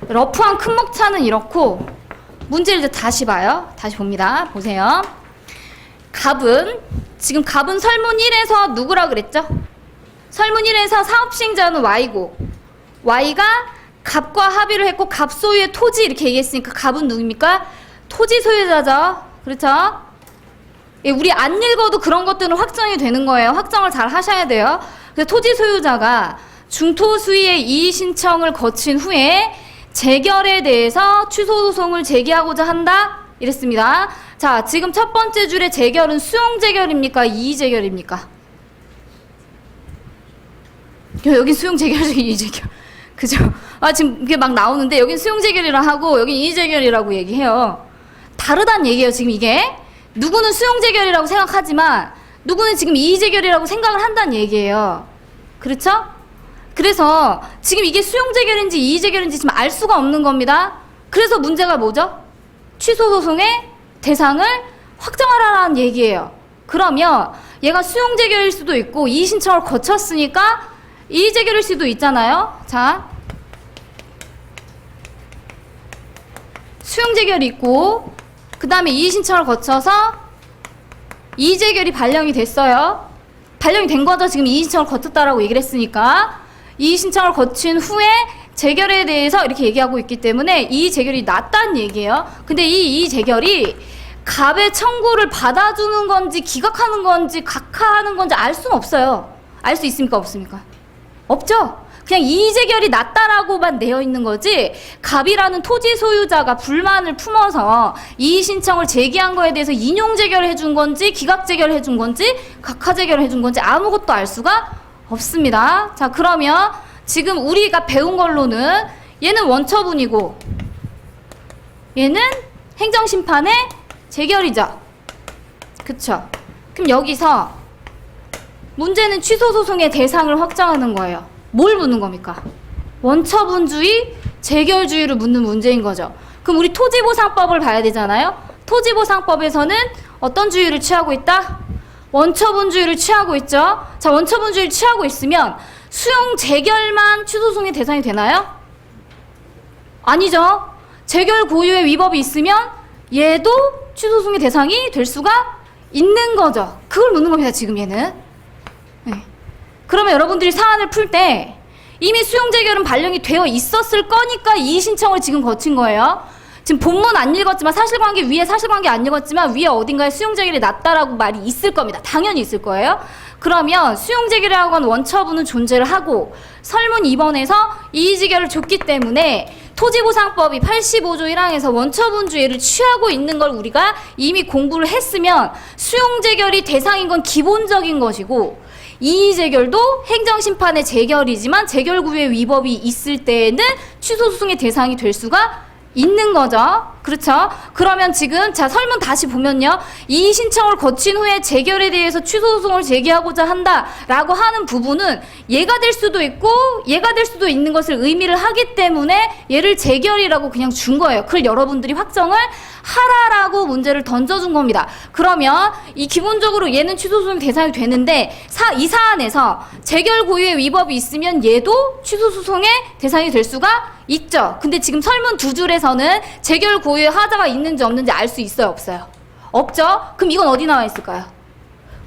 러프한 큰 목차는 이렇고, 문제를 이제 다시 봐요. 다시 봅니다. 보세요. 갑은, 지금 갑은 설문 1에서 누구라 그랬죠? 설문 1에서 사업시행자는 Y고, Y가 갑과 합의를 했고 갑 소유의 토지 이렇게 얘기했으니까 갑은 누굽니까? 토지 소유자죠. 그렇죠? 예, 우리 안 읽어도 그런 것들은 확정이 되는 거예요. 확정을 잘 하셔야 돼요. 그래서 토지 소유자가 중토 수의의 이의 신청을 거친 후에 재결에 대해서 취소 소송을 제기하고자 한다 이랬습니다. 자, 지금 첫 번째 줄의 재결은 수용 재결입니까? 이의 재결입니까? 여긴 수용 재결이고 이의 재결. 그죠? 아, 지금 이게 막 나오는데 여긴 수용 재결이라 하고 여긴 이의 재결이라고 얘기해요. 다르단 얘기예요, 지금 이게. 누구는 수용 재결이라고 생각하지만 누구는 지금 이의 재결이라고 생각을 한다는 얘기예요. 그렇죠? 그래서 지금 이게 수용 재결인지 이의 재결인지 지금 알 수가 없는 겁니다. 그래서 문제가 뭐죠? 취소 소송의 대상을 확정하라는 얘기예요. 그러면 얘가 수용 재결일 수도 있고 이의 신청을 거쳤으니까 이의 재결일 수도 있잖아요. 자, 수용 재결이 있고 그 다음에 이의 신청을 거쳐서 이의 재결이 발령이 됐어요. 발령이 된 거죠. 지금 이의 신청을 거쳤다라고 얘기를 했으니까. 이의 신청을 거친 후에 재결에 대해서 이렇게 얘기하고 있기 때문에 이의 재결이 났다는 얘기예요. 근데 이 이의 재결이 갑의 청구를 받아주는 건지 기각하는 건지 각하하는 건지 알 수는 없어요. 알 수 있습니까? 없습니까? 없죠? 그냥 이의 재결이 났다라고만 되어 있는 거지, 갑이라는 토지 소유자가 불만을 품어서 이의 신청을 제기한 거에 대해서 인용 재결을 해준 건지 기각 재결을 해준 건지 각하 재결을 해준 건지 아무것도 알 수가 없습니다. 자, 그러면 지금 우리가 배운 걸로는 얘는 원처분이고 얘는 행정심판의 재결이죠. 그쵸? 그럼 여기서 문제는 취소소송의 대상을 확정하는 거예요. 뭘 묻는 겁니까? 원처분주의, 재결주의를 묻는 문제인 거죠. 그럼 우리 토지보상법을 봐야 되잖아요. 토지보상법에서는 어떤 주의를 취하고 있다? 원처분주의를 취하고 있죠. 자, 원처분주의를 취하고 있으면 수용 재결만 취소소송의 대상이 되나요? 아니죠. 재결 고유의 위법이 있으면 얘도 취소소송의 대상이 될 수가 있는 거죠. 그걸 묻는 겁니다, 지금 얘는. 네. 그러면 여러분들이 사안을 풀 때 이미 수용 재결은 발령이 되어 있었을 거니까 이의 신청을 지금 거친 거예요. 지금 본문 안 읽었지만 사실관계 위에 사실관계 안 읽었지만 위에 어딘가에 수용 재결이 났다라고 말이 있을 겁니다. 당연히 있을 거예요. 그러면 수용 재결이라고 하는 원처분은 존재를 하고 설문 2번에서 이의 재결을 줬기 때문에 토지보상법이 85조 1항에서 원처분주의를 취하고 있는 걸 우리가 이미 공부를 했으면 수용 재결이 대상인 건 기본적인 것이고 이의 재결도 행정심판의 재결이지만 재결구의 위법이 있을 때에는 취소소송의 대상이 될 수가 있는 거죠. 그렇죠? 그러면 지금 자 설문 다시 보면요. 이의 신청을 거친 후에 재결에 대해서 취소소송을 제기하고자 한다라고 하는 부분은 얘가 될 수도 있고 얘가 될 수도 있는 것을 의미를 하기 때문에 얘를 재결이라고 그냥 준 거예요. 그걸 여러분들이 확정을 하라라고 문제를 던져준 겁니다. 그러면 이 기본적으로 얘는 취소소송 대상이 되는데 이 사안에서 재결 고유의 위법이 있으면 얘도 취소소송의 대상이 될 수가 있죠. 근데 지금 설문 두 줄에서는 재결 고유의 하자가 있는지 없는지 알 수 있어요, 없어요? 없죠? 그럼 이건 어디 나와 있을까요?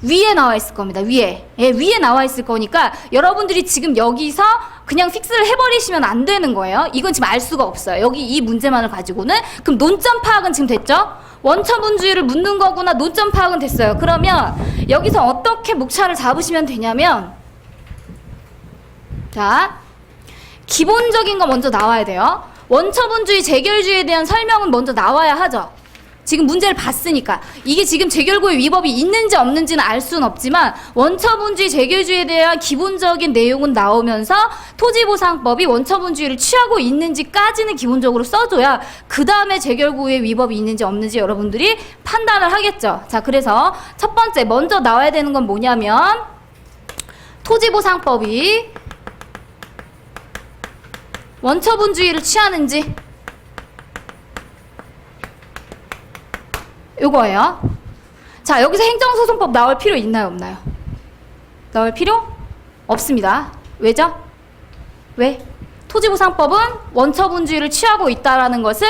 위에 나와 있을 겁니다. 위에. 예, 위에 나와 있을 거니까 여러분들이 지금 여기서 그냥 픽스를 해버리시면 안 되는 거예요. 이건 지금 알 수가 없어요. 여기 이 문제만을 가지고는. 그럼 논점 파악은 지금 됐죠? 원처분주의를 묻는 거구나. 논점 파악은 됐어요. 그러면 여기서 어떻게 목차를 잡으시면 되냐면 자, 기본적인 거 먼저 나와야 돼요. 원처분주의, 재결주의에 대한 설명은 먼저 나와야 하죠. 지금 문제를 봤으니까. 이게 지금 재결구의 위법이 있는지 없는지는 알 수는 없지만 원처분주의, 재결주의에 대한 기본적인 내용은 나오면서 토지보상법이 원처분주의를 취하고 있는지까지는 기본적으로 써줘야 그 다음에 재결구의 위법이 있는지 없는지 여러분들이 판단을 하겠죠. 자, 그래서 첫 번째 먼저 나와야 되는 건 뭐냐면 토지보상법이 원처분주의를 취하는지 요거예요. 자, 여기서 행정소송법 나올 필요 있나요, 없나요? 나올 필요 없습니다. 왜죠? 왜? 토지보상법은 원처분주의를 취하고 있다라는 것을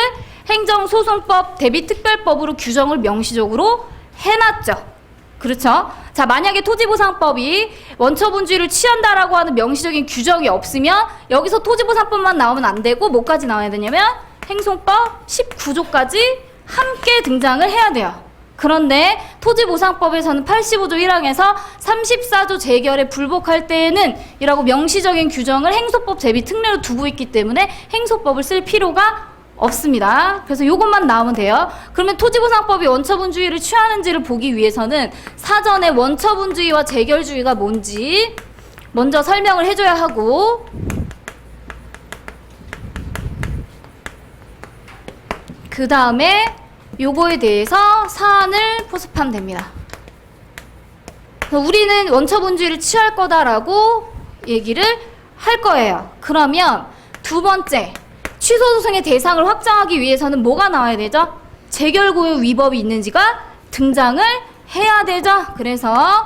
행정소송법 대비 특별법으로 규정을 명시적으로 해놨죠. 그렇죠? 자, 만약에 토지보상법이 원처분주의를 취한다라고 하는 명시적인 규정이 없으면 여기서 토지보상법만 나오면 안 되고 뭐까지 나와야 되냐면 행송법 19조까지 함께 등장을 해야 돼요. 그런데 토지보상법에서는 85조 1항에서 34조 재결에 불복할 때에는 이라고 명시적인 규정을 행소법 대비 특례로 두고 있기 때문에 행소법을 쓸 필요가 없습니다. 그래서 요것만 나오면 돼요. 그러면 토지보상법이 원처분주의를 취하는지를 보기 위해서는 사전에 원처분주의와 재결주의가 뭔지 먼저 설명을 해줘야 하고 그 다음에 요거에 대해서 사안을 포섭하면 됩니다. 우리는 원처분주의를 취할 거다라고 얘기를 할 거예요. 그러면 두 번째, 취소소송의 대상을 확정하기 위해서는 뭐가 나와야 되죠? 재결고유 위법이 있는지가 등장을 해야 되죠. 그래서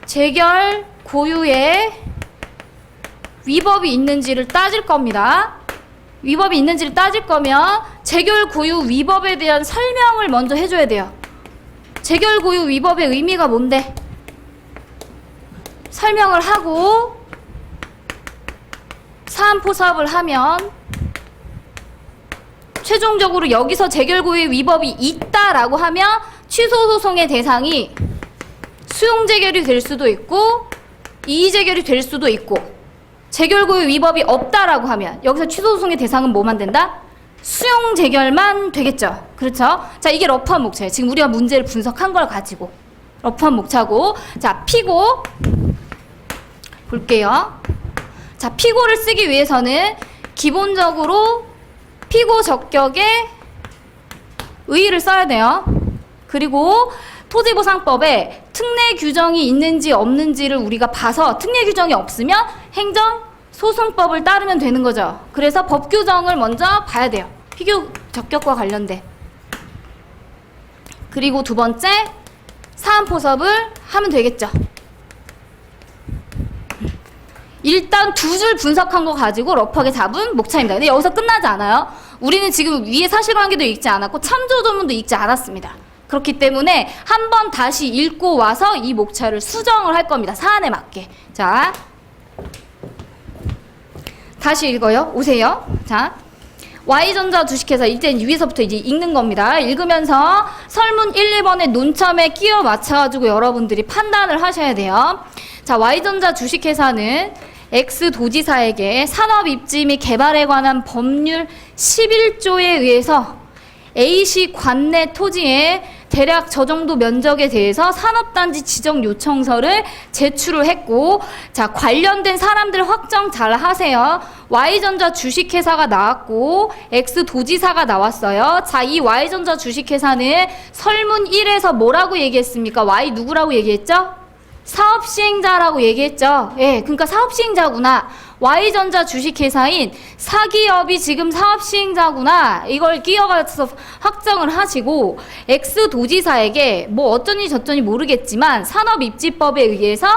재결고유의 위법이 있는지를 따질 겁니다. 위법이 있는지를 따질 거면 재결고유 위법에 대한 설명을 먼저 해줘야 돼요. 재결고유 위법의 의미가 뭔데? 설명을 하고 사안포섭을 하면 최종적으로 여기서 재결고유 위법이 있다라고 하면 취소소송의 대상이 수용재결이 될 수도 있고 이의재결이 될 수도 있고 재결고유 위법이 없다라고 하면 여기서 취소소송의 대상은 뭐만 된다? 수용재결만 되겠죠. 그렇죠? 자, 이게 러프한 목차예요. 지금 우리가 문제를 분석한 걸 가지고 러프한 목차고, 자, 피고 볼게요. 자, 피고를 쓰기 위해서는 기본적으로 피고 적격에 의의를 써야 돼요. 그리고 토지보상법에 특례 규정이 있는지 없는지를 우리가 봐서 특례 규정이 없으면 행정소송법을 따르면 되는 거죠. 그래서 법 규정을 먼저 봐야 돼요. 피고 적격과 관련돼. 그리고 두 번째, 사안포섭을 하면 되겠죠. 일단 두 줄 분석한 거 가지고 러프하게 잡은 목차입니다. 근데 여기서 끝나지 않아요. 우리는 지금 위에 사실관계도 읽지 않았고 참조조문도 읽지 않았습니다. 그렇기 때문에 한 번 다시 읽고 와서 이 목차를 수정을 할 겁니다. 사안에 맞게. 자, 다시 읽어요. 오세요. 자, Y전자 주식회사, 이제 위에서부터 이제 읽는 겁니다. 읽으면서 설문 1, 2번의 논점에 끼워 맞춰가지고 여러분들이 판단을 하셔야 돼요. 자, Y전자 주식회사는 X도지사에게 산업입지 및 개발에 관한 법률 11조에 의해서 A시 관내 토지에 대략 저 정도 면적에 대해서 산업단지 지정 요청서를 제출을 했고, 자, 관련된 사람들 확정 잘 하세요. Y전자 주식회사가 나왔고 X도지사가 나왔어요. 자, 이 Y전자 주식회사는 설문 1에서 뭐라고 얘기했습니까? Y 누구라고 얘기했죠? 사업시행자라고 얘기했죠. 예, 그러니까 사업시행자구나. Y전자 주식회사인 사기업이 지금 사업시행자구나. 이걸 끼어가서 확정을 하시고, X도지사에게 뭐 어쩌니 저쩌니 모르겠지만 산업입지법에 의해서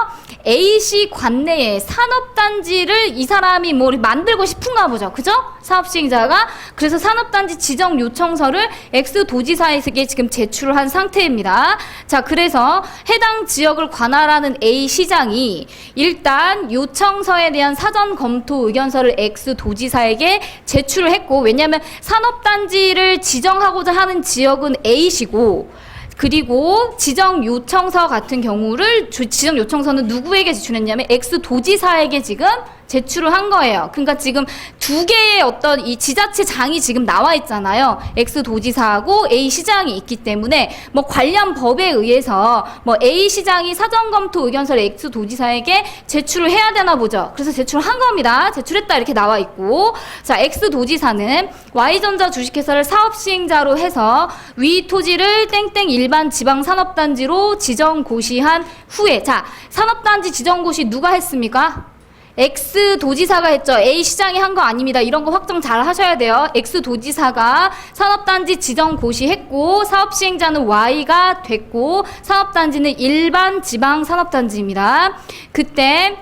A시 관내에 산업단지를 이 사람이 뭐 만들고 싶은가 보죠. 그죠? 사업시행자가. 그래서 산업단지 지정 요청서를 X도지사에게 지금 제출을 한 상태입니다. 자, 그래서 해당 지역을 관할하는 A시장이 일단 요청서에 대한 사전 검토 의견서를 X도지사에게 제출을 했고, 왜냐하면 산업단지를 지정하고자 하는 지역은 A시고, 그리고 지정 요청서 같은 경우를 지정 요청서는 누구에게 제출했냐면 X 도지사에게 지금 제출을 한 거예요. 그러니까 지금 두 개의 어떤 이 지자체장이 지금 나와 있잖아요. X 도지사하고 A 시장이 있기 때문에 뭐 관련 법에 의해서 뭐 A 시장이 사전 검토 의견서를 X 도지사에게 제출을 해야 되나 보죠. 그래서 제출을 한 겁니다. 제출했다 이렇게 나와 있고, 자, X 도지사는 Y전자 주식회사를 사업 시행자로 해서 위 토지를 땡땡 일반 지방 산업단지로 지정 고시한 후에, 자, 산업단지 지정 고시 누가 했습니까? X 도지사가 했죠. A 시장이 한 거 아닙니다. 이런 거 확정 잘 하셔야 돼요. X 도지사가 산업단지 지정 고시했고, 사업 시행자는 Y가 됐고, 산업단지는 일반 지방 산업단지입니다. 그때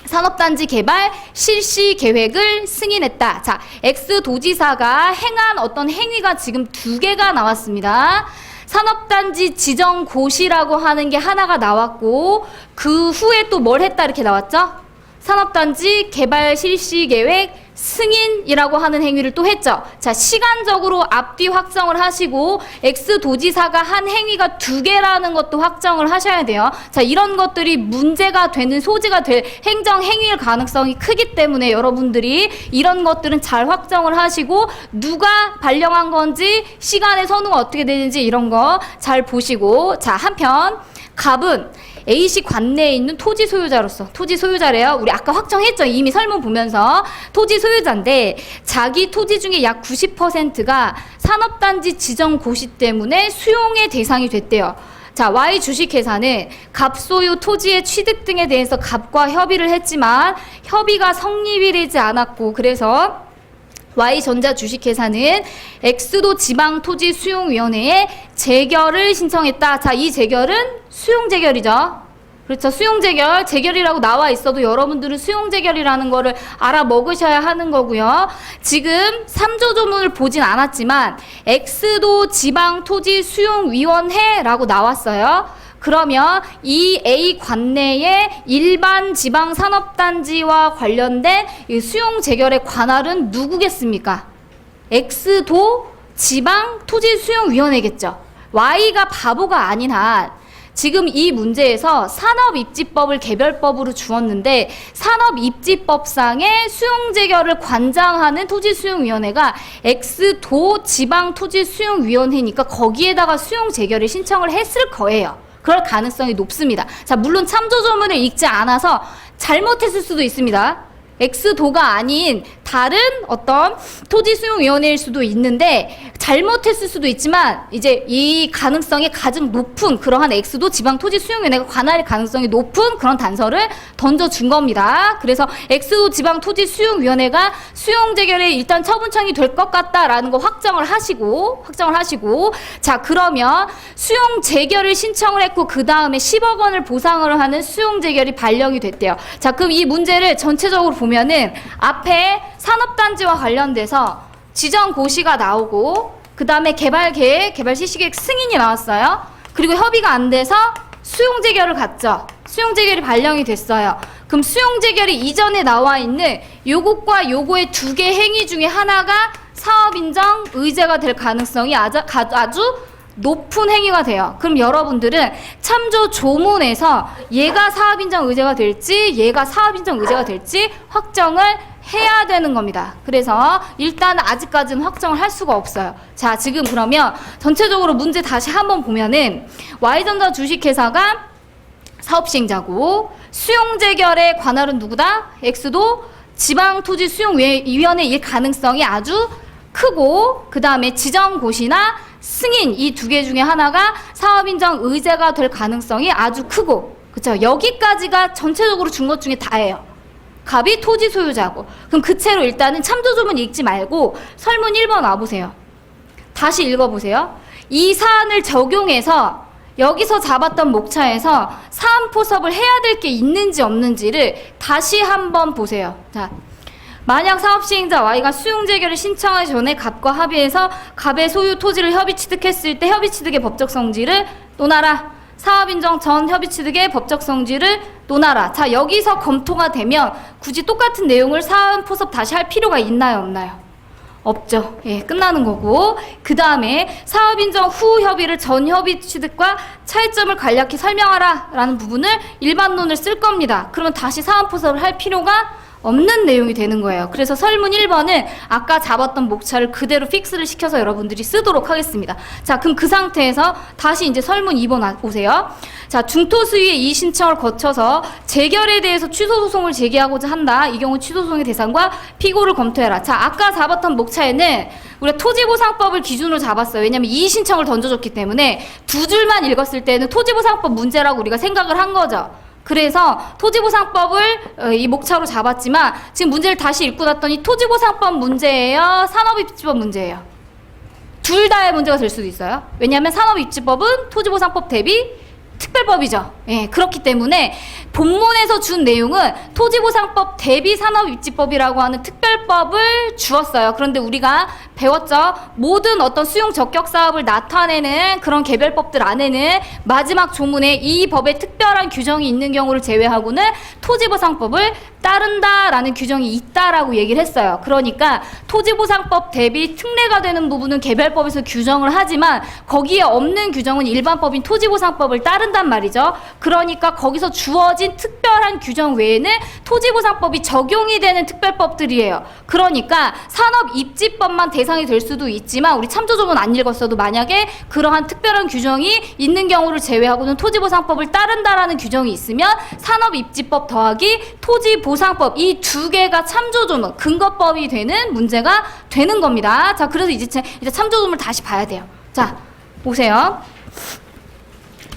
산업단지 개발 실시 계획을 승인했다. 자, X 도지사가 행한 어떤 행위가 지금 두 개가 나왔습니다. 산업단지 지정 고시라고 하는 게 하나가 나왔고, 그 후에 또 뭘 했다 이렇게 나왔죠? 산업단지 개발 실시 계획 승인이라고 하는 행위를 또 했죠. 자, 시간적으로 앞뒤 확정을 하시고 X 도지사가 한 행위가 두 개라는 것도 확정을 하셔야 돼요. 자, 이런 것들이 문제가 되는 소지가 될 행정 행위일 가능성이 크기 때문에 여러분들이 이런 것들은 잘 확정을 하시고 누가 발령한 건지 시간의 선우가 어떻게 되는지 이런 거 잘 보시고, 자, 한편 갑은 A시 관내에 있는 토지 소유자로서, 토지 소유자래요. 우리 아까 확정했죠. 이미 설문 보면서 토지 소유자인데 자기 토지 중에 약 90%가 산업단지 지정 고시 때문에 수용의 대상이 됐대요. 자, Y 주식회사는 갑 소유 토지의 취득 등에 대해서 갑과 협의를 했지만 협의가 성립이 되지 않았고, 그래서 Y전자 주식회사는 X도 지방토지수용위원회에 재결을 신청했다. 자, 이 재결은 수용재결이죠. 그렇죠. 수용재결, 재결이라고 나와 있어도 여러분들은 수용재결이라는 거를 알아먹으셔야 하는 거고요. 지금 3조 조문을 보진 않았지만 X도 지방토지수용위원회라고 나왔어요. 그러면 이 A 관내의 일반 지방 산업단지와 관련된 이 수용 재결의 관할은 누구겠습니까? X도 지방 토지 수용 위원회겠죠. Y가 바보가 아닌 한 지금 이 문제에서 산업입지법을 개별법으로 주었는데 산업입지법상의 수용재결을 관장하는 토지수용위원회가 X도 지방토지수용위원회니까 거기에다가 수용재결을 신청을 했을 거예요. 그럴 가능성이 높습니다. 자, 물론 참조조문을 읽지 않아서 잘못했을 수도 있습니다. X도가 아닌 다른 어떤 토지수용위원회일 수도 있는데 잘못했을 수도 있지만 이제 이 가능성이 가장 높은 그러한 X도 지방토지수용위원회가 관할일 가능성이 높은 그런 단서를 던져준 겁니다. 그래서 X도 지방토지수용위원회가 수용재결에 일단 처분청이 될 것 같다라는 거 확정을 하시고 자, 그러면 수용재결을 신청을 했고 그 다음에 10억 원을 보상을 하는 수용재결이 발령이 됐대요. 자, 그럼 이 문제를 전체적으로 보면은 앞에 산업단지와 관련돼서 지정 고시가 나오고 그 다음에 개발계획, 개발 실시계획 승인이 나왔어요. 그리고 협의가 안 돼서 수용재결을 갔죠. 수용재결이 발령이 됐어요. 그럼 수용재결이 이전에 나와 있는 요것과 요거의 두 개 행위 중에 하나가 사업인정 의제가 될 가능성이 아주 높은 행위가 돼요. 그럼 여러분들은 참조 조문에서 얘가 사업인정 의제가 될지 얘가 사업인정 의제가 될지 확정을 해야 되는 겁니다. 그래서 일단 아직까지는 확정을 할 수가 없어요. 자, 지금 그러면 전체적으로 문제 다시 한번 보면은 Y전자 주식회사가 사업시행자고 수용재결의 관할은 누구다? X도 지방토지수용위원회일 가능성이 아주 크고 그 다음에 지정고시나 승인 이 두 개 중에 하나가 사업인정 의제가 될 가능성이 아주 크고, 그쵸? 여기까지가 전체적으로 준 것 중에 다예요. 갑이 토지 소유자고. 그럼 그 채로 일단은 참조조문 읽지 말고 설문 1번 와보세요. 다시 읽어보세요. 이 사안을 적용해서 여기서 잡았던 목차에서 사안 포섭을 해야 될 게 있는지 없는지를 다시 한번 보세요. 자, 만약 사업시행자 Y가 수용재결을 신청하기 전에 갑과 합의해서 갑의 소유 토지를 협의 취득했을 때 협의 취득의 법적 성질을 논하라. 사업인정 전 협의 취득의 법적 성질을 논하라. 자, 여기서 검토가 되면 굳이 똑같은 내용을 사안 포섭 다시 할 필요가 있나요, 없나요? 없죠. 예, 끝나는 거고. 그 다음에 사업 인정 후 협의를 전 협의 취득과 차이점을 간략히 설명하라 라는 부분을 일반론을 쓸 겁니다. 그러면 다시 사안포섭을 할 필요가 없는 내용이 되는 거예요. 그래서 설문 1번은 아까 잡았던 목차를 그대로 픽스를 시켜서 여러분들이 쓰도록 하겠습니다. 자, 그럼 그 상태에서 다시 이제 설문 2번 오세요. 자, 중토수위의 이의 신청을 거쳐서 재결에 대해서 취소소송을 제기하고자 한다. 이 경우 취소소송의 대상과 피고를 검토해라. 자, 아까 잡았던 목차에는 우리가 토지보상법을 기준으로 잡았어요. 왜냐면 이의 신청을 던져줬기 때문에 두 줄만 읽었을 때는 토지보상법 문제라고 우리가 생각을 한 거죠. 그래서 토지보상법을 이 목차로 잡았지만 지금 문제를 다시 읽고 났더니 토지보상법 문제예요? 산업입지법 문제예요? 둘 다의 문제가 될 수도 있어요. 왜냐하면 산업입지법은 토지보상법 대비 특별법이죠. 예, 그렇기 때문에 본문에서 준 내용은 토지보상법 대비 산업입지법이라고 하는 특별법을 주었어요. 그런데 우리가 배웠죠. 모든 어떤 수용 적격 사업을 나타내는 그런 개별법들 안에는 마지막 조문에 이 법에 특별한 규정이 있는 경우를 제외하고는 토지보상법을 따른다라는 규정이 있다라고 얘기를 했어요. 그러니까 토지보상법 대비 특례가 되는 부분은 개별법에서 규정을 하지만 거기에 없는 규정은 일반법인 토지보상법을 따른단 말이죠. 그러니까 거기서 주어진 특별한 규정 외에는 토지보상법이 적용이 되는 특별법들이에요. 그러니까 산업입지법만 대상이 될 수도 있지만 우리 참조조문 안 읽었어도 만약에 그러한 특별한 규정이 있는 경우를 제외하고는 토지보상법을 따른다라는 규정이 있으면 산업입지법 더하기 토지보상법 이 두 개가 참조조문 근거법이 되는 문제가 되는 겁니다. 자, 그래서 이제 참조조문을 다시 봐야 돼요. 자, 보세요.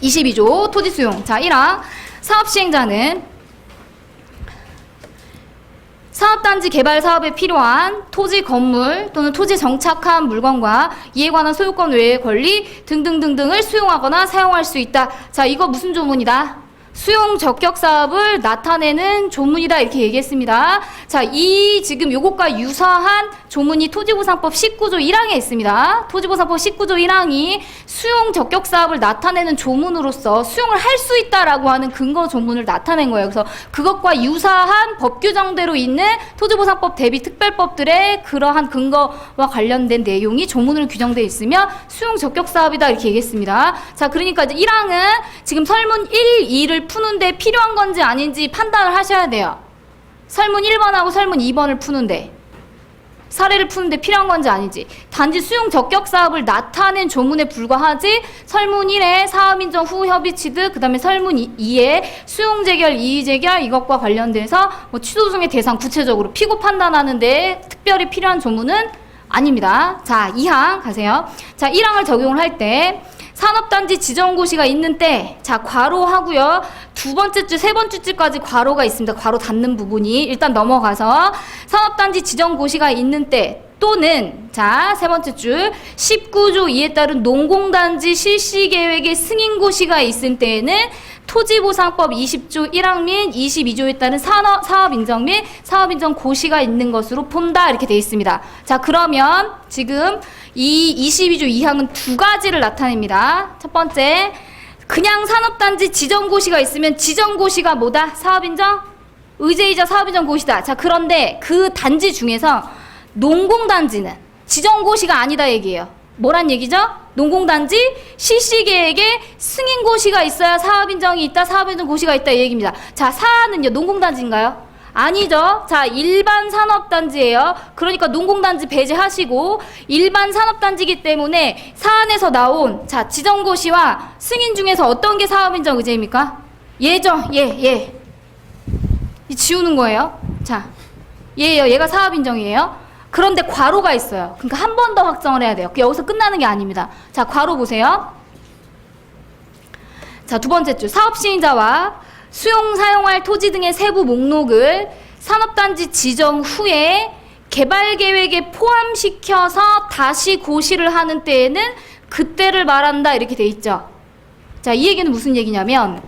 22조 토지수용. 자, 1항 사업시행자는 사업단지 개발 사업에 필요한 토지 건물 또는 토지 정착한 물건과 이에 관한 소유권 외의 권리 등등등등을 수용하거나 사용할 수 있다. 자, 이거 무슨 조문이다? 수용 적격 사업을 나타내는 조문이다 이렇게 얘기했습니다. 자, 이 지금 요것과 유사한 조문이 토지보상법 19조 1항에 있습니다. 토지보상법 19조 1항이 수용 적격 사업을 나타내는 조문으로서 수용을 할 수 있다라고 하는 근거 조문을 나타낸 거예요. 그래서 그것과 유사한 법 규정대로 있는 토지보상법 대비 특별법들의 그러한 근거와 관련된 내용이 조문으로 규정되어 있으면 수용 적격 사업이다 이렇게 얘기했습니다. 자, 그러니까 이제 1항은 지금 설문 1, 2를 푸는데 필요한 건지 아닌지 판단을 하셔야 돼요. 설문 1번하고 설문 2번을 푸는데 사례를 푸는데 필요한 건지 아닌지 단지 수용 적격 사업을 나타낸 조문에 불과하지 설문 1에 사업 인정 후 협의 취득 그 다음에 설문 2에 수용 재결 이의 재결 이것과 관련돼서 뭐 취소소송의 대상 구체적으로 피고 판단하는데 특별히 필요한 조문은 아닙니다. 자, 2항 가세요. 자, 1항을 적용을 할 때 산업단지 지정고시가 있는 때, 자, 괄호하고요. 두 번째 줄, 세 번째 줄까지 괄호가 있습니다. 괄호 닫는 부분이. 일단 넘어가서 산업단지 지정고시가 있는 때 또는 자, 세 번째 줄 19조 2에 따른 농공단지 실시계획의 승인고시가 있을 때에는 토지보상법 20조 1항 및 22조에 따른 사업인정 및 사업인정 고시가 있는 것으로 본다 이렇게 돼 있습니다. 자, 그러면 지금 이 22조 2항은 두 가지를 나타냅니다. 첫 번째, 그냥 산업단지 지정고시가 있으면 지정고시가 뭐다? 사업인정? 의제이자 사업인정 고시다. 자, 그런데 그 단지 중에서 농공단지는 지정고시가 아니다 얘기예요. 뭐란 얘기죠? 농공단지 실시계획에 승인고시가 있어야 사업인정이 있다, 사업인정 고시가 있다 이 얘기입니다. 자, 사안은요, 농공단지인가요? 아니죠. 자, 일반 산업단지예요. 그러니까 농공단지 배제하시고 일반 산업단지이기 때문에 사안에서 나온 자, 지정고시와 승인 중에서 어떤 게 사업인정 의제입니까? 얘죠. 얘. 지우는 거예요. 자, 얘예요. 얘가 사업인정이에요. 그런데 괄호가 있어요. 그러니까 한 번 더 확정을 해야 돼요. 여기서 끝나는 게 아닙니다. 자, 괄호 보세요. 자, 두 번째 줄 사업시행자와 수용 사용할 토지 등의 세부 목록을 산업단지 지정 후에 개발계획에 포함시켜서 다시 고시를 하는 때에는 그때를 말한다 이렇게 돼 있죠. 자, 이 얘기는 무슨 얘기냐면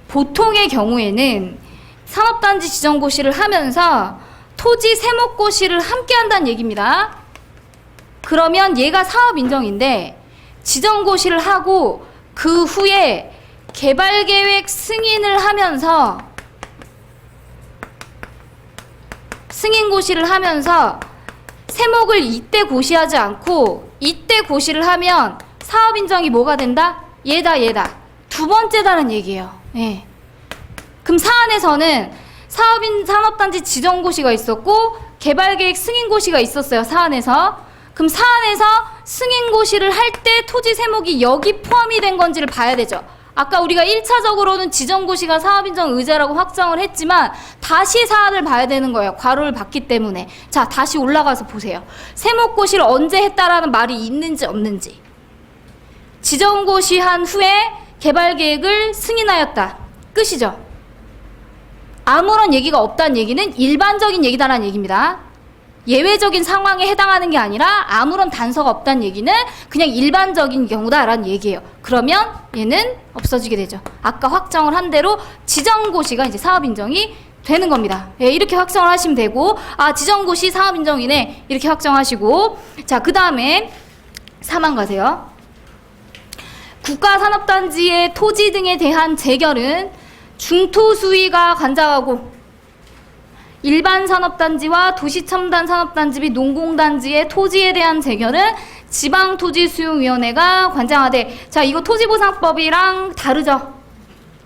보통의 경우에는 산업단지 지정 고시를 하면서 토지 세목고시를 함께 한다는 얘기입니다. 그러면 얘가 사업인정인데 지정고시를 하고 그 후에 개발계획 승인을 하면서 승인고시를 하면서 세목을 이때 고시하지 않고 이때 고시를 하면 사업인정이 뭐가 된다? 얘다. 두 번째다는 얘기예요. 예. 그럼 사안에서는 산업단지 지정고시가 있었고 개발계획 승인고시가 있었어요. 사안에서. 그럼 사안에서 승인고시를 할 때 토지 세목이 여기 포함이 된 건지를 봐야 되죠. 아까 우리가 1차적으로는 지정고시가 사업인정 의제라고 확정을 했지만 다시 사안을 봐야 되는 거예요. 괄호를 봤기 때문에. 자, 다시 올라가서 보세요. 세목고시를 언제 했다라는 말이 있는지 없는지. 지정고시한 후에 개발계획을 승인하였다. 끝이죠. 아무런 얘기가 없다는 얘기는 일반적인 얘기다라는 얘기입니다. 예외적인 상황에 해당하는 게 아니라 아무런 단서가 없다는 얘기는 그냥 일반적인 경우다라는 얘기예요. 그러면 얘는 없어지게 되죠. 아까 확정을 한 대로 지정고시가 이제 사업인정이 되는 겁니다. 예, 이렇게 확정을 하시면 되고, 아, 지정고시 사업인정이네. 이렇게 확정하시고, 자, 그 다음에 4만 가세요. 국가산업단지의 토지 등에 대한 재결은 중토수위가 관장하고 일반 산업단지와 도시첨단 산업단지 및 농공단지의 토지에 대한 재결은 지방토지수용위원회가 관장하되, 자, 이거 토지보상법이랑 다르죠?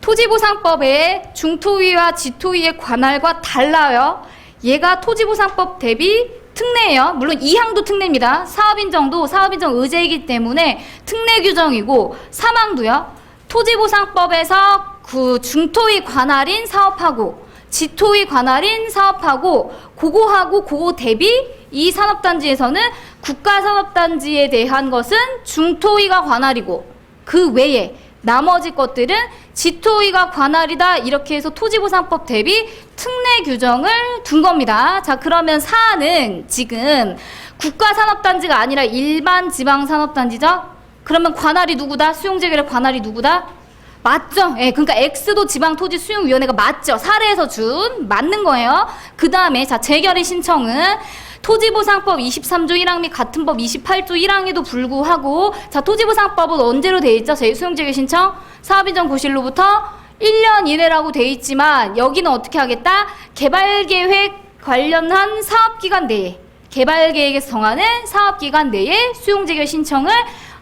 토지보상법의 중토위와 지토위의 관할과 달라요. 얘가 토지보상법 대비 특례예요. 물론 이항도 특례입니다. 사업인정도 사업인정 의제이기 때문에 특례 규정이고, 사망도요. 토지보상법에서 그 중토위 관할인 사업하고 지토위 관할인 사업하고 그거 대비 이 산업단지에서는 국가산업단지에 대한 것은 중토위가 관할이고 그 외에 나머지 것들은 지토위가 관할이다. 이렇게 해서 토지보상법 대비 특례 규정을 둔 겁니다. 자, 그러면 사안은 지금 국가산업단지가 아니라 일반 지방산업단지죠? 그러면 관할이 누구다? 수용재결의 관할이 누구다? 맞죠? 예, 그러니까 X도 지방토지수용위원회가 맞죠? 사례에서 준 맞는 거예요. 그 다음에 자, 재결의 신청은 토지보상법 23조 1항 및 같은 법 28조 1항에도 불구하고, 자, 토지보상법은 언제로 돼 있죠? 수용재결 신청 사업인정 고시로부터 1년 이내라고 돼 있지만 여기는 어떻게 하겠다? 개발계획 관련한 사업기간 내에, 개발계획에서 정하는 사업기간 내에 수용재결 신청을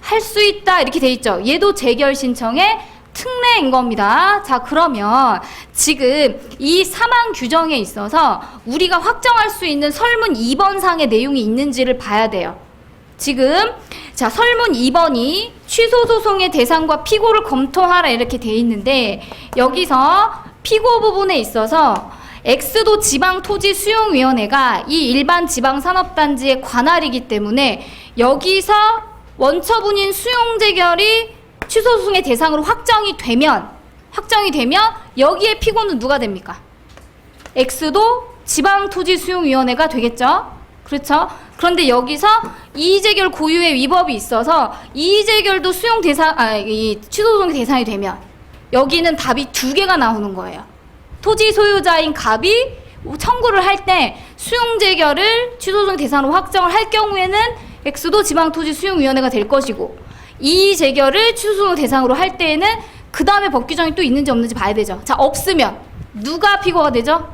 할 수 있다. 이렇게 돼 있죠. 얘도 재결 신청의 특례인 겁니다. 자, 그러면 지금 이 사망 규정에 있어서 우리가 확정할 수 있는 설문 2번상의 내용이 있는지를 봐야 돼요. 지금 자, 설문 2번이 취소 소송의 대상과 피고를 검토하라 이렇게 돼 있는데, 여기서 피고 부분에 있어서 X도 지방토지수용위원회가 이 일반 지방산업단지의 관할이기 때문에 여기서 원처분인 수용재결이 취소소송의 대상으로 확정이 되면 여기에 피고는 누가 됩니까? X도 지방토지수용위원회가 되겠죠? 그렇죠? 그런데 여기서 이의재결 고유의 위법이 있어서 이의재결도 이 취소소송의 대상이 되면 여기는 답이 두 개가 나오는 거예요. 토지 소유자인 갑이 청구를 할 때 수용재결을 취소소송 대상으로 확정을 할 경우에는 X도 지방토지수용위원회가 될 것이고, 이 재결을 취소소송 대상으로 할 때에는 그 다음에 법 규정이 또 있는지 없는지 봐야 되죠. 자, 없으면 누가 피고가 되죠?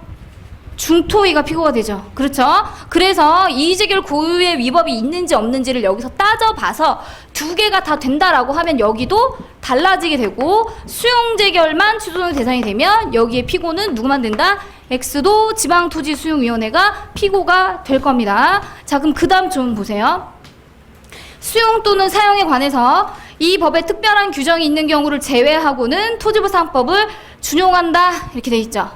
중토위가 피고가 되죠. 그렇죠? 그래서 이의재결 고유의 위법이 있는지 없는지를 여기서 따져봐서 두 개가 다 된다라고 하면 여기도 달라지게 되고, 수용재결만 취소소송 대상이 되면 여기에 피고는 누구만 된다? X도 지방토지수용위원회가 피고가 될 겁니다. 자, 그럼 그 다음 좀 보세요. 수용 또는 사용에 관해서 이 법에 특별한 규정이 있는 경우를 제외하고는 토지보상법을 준용한다 이렇게 돼 있죠.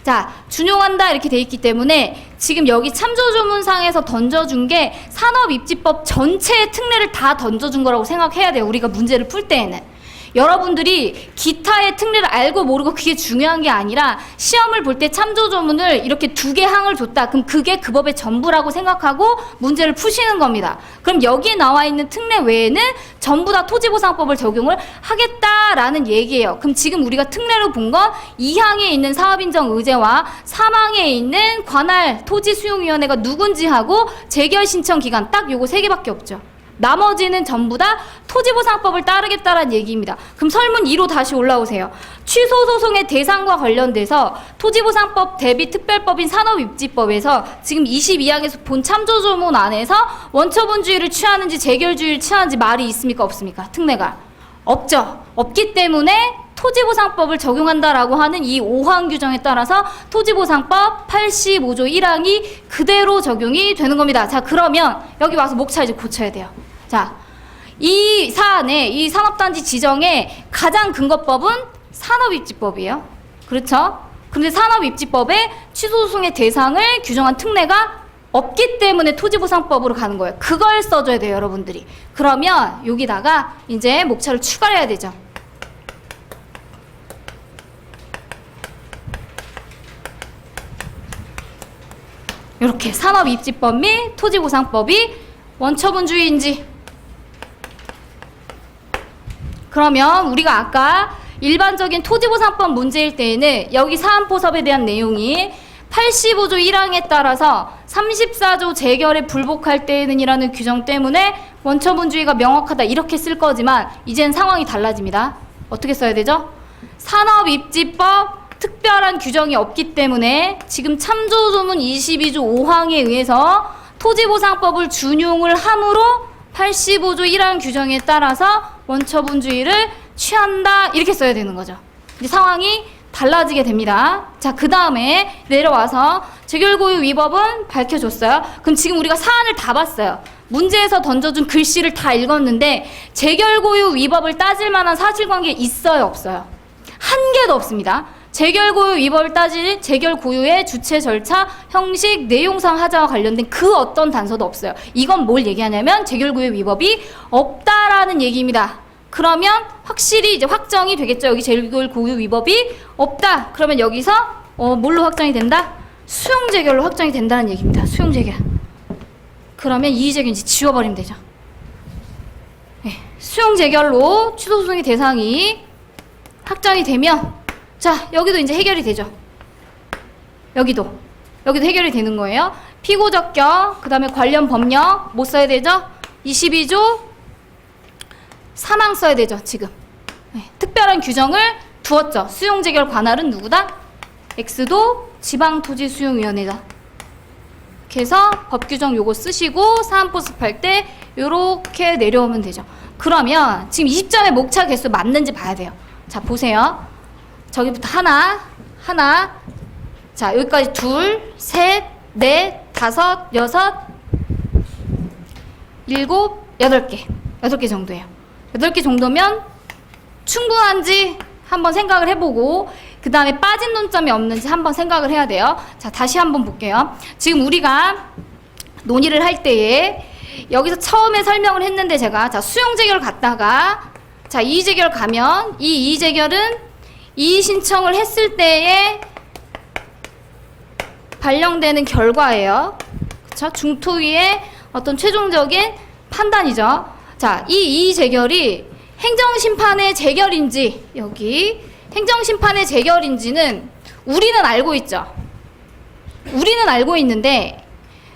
자, 준용한다 이렇게 돼 있기 때문에 지금 여기 참조조문상에서 던져준 게 산업입지법 전체의 특례를 다 던져준 거라고 생각해야 돼요. 우리가 문제를 풀 때에는. 여러분들이 기타의 특례를 알고 모르고 그게 중요한 게 아니라 시험을 볼 때 참조조문을 이렇게 두 개 항을 줬다. 그럼 그게 그 법의 전부라고 생각하고 문제를 푸시는 겁니다. 그럼 여기에 나와 있는 특례 외에는 전부 다 토지보상법을 적용을 하겠다라는 얘기예요. 그럼 지금 우리가 특례로 본 건 2항에 있는 사업인정 의제와 3항에 있는 관할 토지수용위원회가 누군지 하고 재결 신청 기간 딱 요거 3개밖에 없죠. 나머지는 전부 다 토지보상법을 따르겠다라는 얘기입니다. 그럼 설문 2로 다시 올라오세요. 취소 소송의 대상과 관련돼서 토지보상법 대비 특별법인 산업입지법에서 지금 22항에서 본 참조조문 안에서 원처분주의를 취하는지 재결주의를 취하는지 말이 있습니까? 없습니까? 특례가 없죠. 없기 때문에 토지보상법을 적용한다라고 하는 이 5항 규정에 따라서 토지보상법 85조 1항이 그대로 적용이 되는 겁니다. 자, 그러면 여기 와서 목차 이제 고쳐야 돼요. 자, 이 사안에 이 산업단지 지정의 가장 근거법은 산업입지법이에요. 그렇죠? 근데 산업입지법에 취소소송의 대상을 규정한 특례가 없기 때문에 토지보상법으로 가는 거예요. 그걸 써줘야 돼요, 여러분들이. 그러면 여기다가 이제 목차를 추가해야 되죠. 이렇게 산업입지법 및 토지보상법이 원처분주의인지. 그러면 우리가 아까 일반적인 토지보상법 문제일 때에는 여기 사안포섭에 대한 내용이 85조 1항에 따라서 34조 재결에 불복할 때에는 이라는 규정 때문에 원처분주의가 명확하다 이렇게 쓸 거지만 이젠 상황이 달라집니다. 어떻게 써야 되죠? 산업입지법 특별한 규정이 없기 때문에 지금 참조조문 22조 5항에 의해서 토지보상법을 준용을 함으로 85조 1항 규정에 따라서 원처분주의를 취한다 이렇게 써야 되는 거죠. 이제 상황이 달라지게 됩니다. 자, 그 다음에 내려와서 재결고유 위법은 밝혀줬어요. 그럼 지금 우리가 사안을 다 봤어요. 문제에서 던져준 글씨를 다 읽었는데 재결고유 위법을 따질 만한 사실관계 있어요, 없어요? 한 개도 없습니다. 재결고유 위법을 따질 재결고유의 주체 절차, 형식, 내용상 하자와 관련된 그 어떤 단서도 없어요. 이건 뭘 얘기하냐면 재결고유 위법이 없다라는 얘기입니다. 그러면 확실히 이제 확정이 되겠죠. 여기 재결고유 위법이 없다. 그러면 여기서 뭘로 확정이 된다? 수용재결로 확정이 된다는 얘기입니다. 수용재결. 그러면 이의재결 이제 지워버리면 되죠. 네. 수용재결로 취소소송의 대상이 확정이 되면 자, 여기도 이제 해결이 되죠. 여기도 해결이 되는 거예요. 피고적격, 그 다음에 관련 법령 뭐 써야 되죠? 22조 3항 써야 되죠, 지금. 네, 특별한 규정을 두었죠. 수용재결 관할은 누구다? X도 지방토지수용위원회다. 그래서 법규정 요거 쓰시고 사안포습할 때 요렇게 내려오면 되죠. 그러면 지금 20점의 목차 개수 맞는지 봐야 돼요. 자, 보세요. 저기부터 하나. 자, 여기까지 둘, 셋, 넷, 다섯, 여섯, 일곱, 8개. 8개 정도예요. 8개 정도면 충분한지 한번 생각을 해보고 그 다음에 빠진 논점이 없는지 한번 생각을 해야 돼요. 자, 다시 한번 볼게요. 지금 우리가 논의를 할 때에 여기서 처음에 설명을 했는데 제가 자, 수용재결 갔다가 자, 이의재결 가면 이 이의재결은 이의신청을 했을 때에 발령되는 결과예요. 그쵸? 중토위의 어떤 최종적인 판단이죠. 자, 이 이의재결이 행정심판의 재결인지 여기 행정심판의 재결인지는 우리는 알고 있죠. 우리는 알고 있는데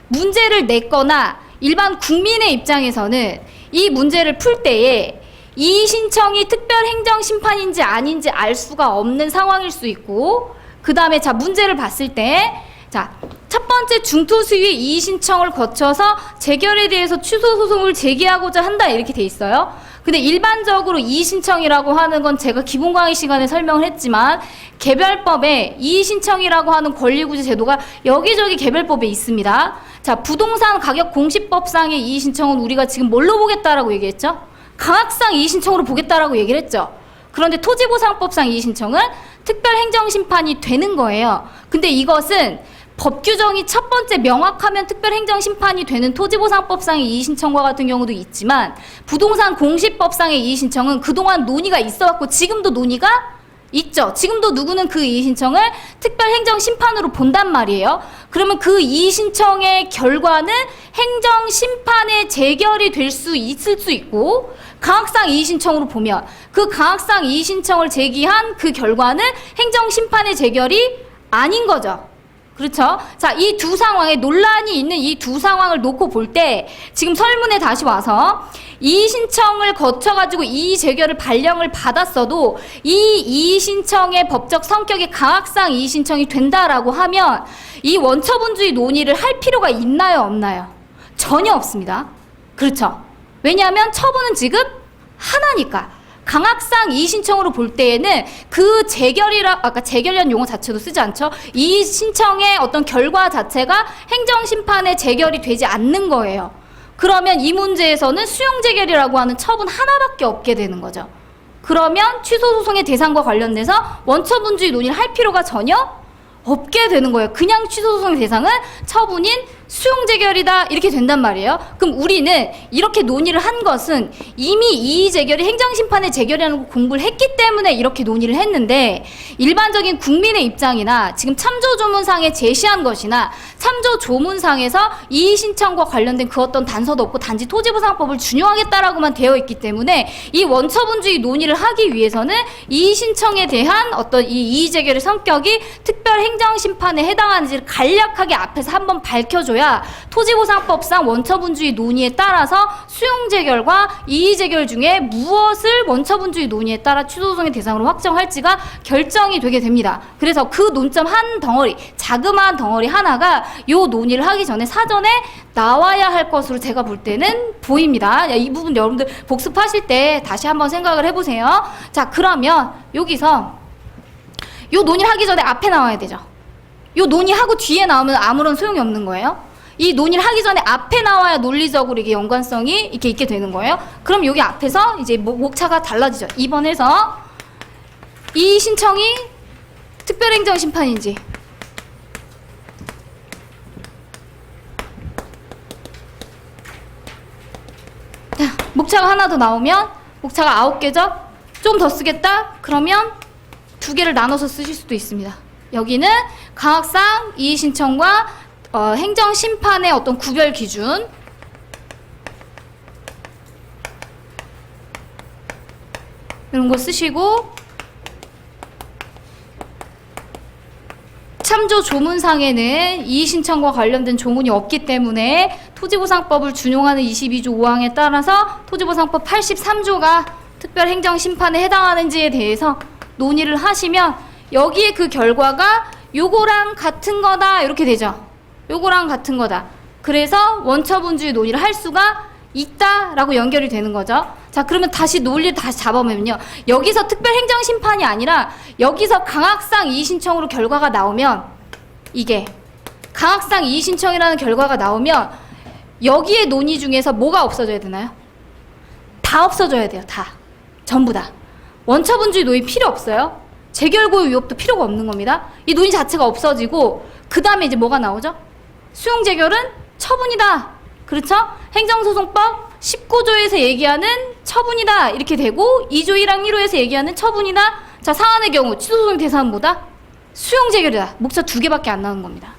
문제를 냈거나 일반 국민의 입장에서는 이 문제를 풀 때에 이 신청이 특별행정심판인지 아닌지 알 수가 없는 상황일 수 있고 그 다음에 자 문제를 봤을 때 자 첫 번째 중토수위 이의 신청을 거쳐서 재결에 대해서 취소 소송을 제기하고자 한다 이렇게 돼 있어요. 근데 일반적으로 이의 신청이라고 하는 건 제가 기본 강의 시간에 설명을 했지만 개별법에 이의 신청이라고 하는 권리구제 제도가 여기저기 개별법에 있습니다. 자, 부동산 가격 공시법상의 이의 신청은 우리가 지금 뭘로 보겠다라고 얘기했죠? 강학상 이의 신청으로 보겠다라고 얘기를 했죠. 그런데 토지보상법상 이의 신청은 특별행정심판이 되는 거예요. 근데 이것은 법 규정이 첫 번째 명확하면 특별행정심판이 되는 토지보상법상의 이의신청과 같은 경우도 있지만 부동산 공시법상의 이의신청은 그동안 논의가 있어왔고 지금도 논의가 있죠. 지금도 누구는 그 이의신청을 특별행정심판으로 본단 말이에요. 그러면 그 이의신청의 결과는 행정심판의 재결이 될 수 있을 수 있고 강학상 이의신청으로 보면 그 강학상 이의신청을 제기한 그 결과는 행정심판의 재결이 아닌 거죠. 그렇죠? 자, 이 두 상황에 논란이 있는 이 두 상황을 놓고 볼 때 지금 설문에 다시 와서 이의 신청을 거쳐가지고 이의 재결을 발령을 받았어도 이 이의 신청의 법적 성격이 강학상 이의 신청이 된다라고 하면 이 원처분주의 논의를 할 필요가 있나요, 없나요? 전혀 없습니다. 그렇죠? 왜냐하면 처분은 지금 하나니까. 강학상 이의 신청으로 볼 때에는 그 아까 재결이라는 용어 자체도 쓰지 않죠. 이의 신청의 어떤 결과 자체가 행정심판에 재결이 되지 않는 거예요. 그러면 이 문제에서는 수용재결이라고 하는 처분 하나밖에 없게 되는 거죠. 그러면 취소소송의 대상과 관련돼서 원처분주의 논의를 할 필요가 전혀 없게 되는 거예요. 그냥 취소소송의 대상은 처분인 수용재결이다 이렇게 된단 말이에요. 그럼 우리는 이렇게 논의를 한 것은 이미 이의 재결이 행정심판의 재결이라는 걸 공부를 했기 때문에 이렇게 논의를 했는데 일반적인 국민의 입장이나 지금 참조조문상에 제시한 것이나 참조조문상에서 이의 신청과 관련된 그 어떤 단서도 없고 단지 토지보상법을 준용하겠다라고만 되어 있기 때문에 이 원처분주의 논의를 하기 위해서는 이의 신청에 대한 어떤 이 이의 재결의 성격이 특별 행정심판에 해당하는지를 간략하게 앞에서 한번 밝혀줘야 토지보상법상 원처분주의 논의에 따라서 수용재결과 이의재결 중에 무엇을 원처분주의 논의에 따라 취소소송의 대상으로 확정할지가 결정이 되게 됩니다. 그래서 그 논점 한 덩어리, 자그마한 덩어리 하나가 요 논의를 하기 전에 사전에 나와야 할 것으로 제가 볼 때는 보입니다. 이 부분 여러분들 복습하실 때 다시 한번 생각을 해보세요. 자, 그러면 여기서 요 논의를 하기 전에 앞에 나와야 되죠. 요 논의하고 뒤에 나오면 아무런 소용이 없는 거예요. 이 논의를 하기 전에 앞에 나와야 논리적으로 이게 연관성이 이렇게 있게 되는 거예요. 그럼 여기 앞에서 이제 목차가 달라지죠. 2번에서 이 신청이 특별행정심판인지 자, 목차가 하나 더 나오면 목차가 9개죠? 좀 더 쓰겠다? 그러면 2개를 나눠서 쓰실 수도 있습니다. 여기는 강학상 이의 신청과 행정심판의 어떤 구별 기준 이런 거 쓰시고 참조 조문상에는 이의 신청과 관련된 조문이 없기 때문에 토지보상법을 준용하는 22조 5항에 따라서 토지보상법 83조가 특별행정심판에 해당하는지에 대해서 논의를 하시면 여기에 그 결과가 요거랑 같은 거다 이렇게 되죠. 요거랑 같은 거다. 그래서 원처분주의 논의를 할 수가 있다라고 연결이 되는 거죠. 자, 그러면 다시 논리를 다시 잡아보면요. 여기서 특별행정심판이 아니라 여기서 강학상 이의신청으로 결과가 나오면 이게 강학상 이의신청이라는 결과가 나오면 여기에 논의 중에서 뭐가 없어져야 되나요? 다 없어져야 돼요. 다. 전부 다. 원처분주의 논의 필요 없어요. 재결고의 위협도 필요가 없는 겁니다. 이 논의 자체가 없어지고 그 다음에 이제 뭐가 나오죠? 수용재결은 처분이다. 그렇죠? 행정소송법 19조에서 얘기하는 처분이다. 이렇게 되고 2조 1항 1호에서 얘기하는 처분이다. 자, 사안의 경우 취소소송 대상은 뭐다? 수용재결이다. 목차 2개밖에 안 나오는 겁니다.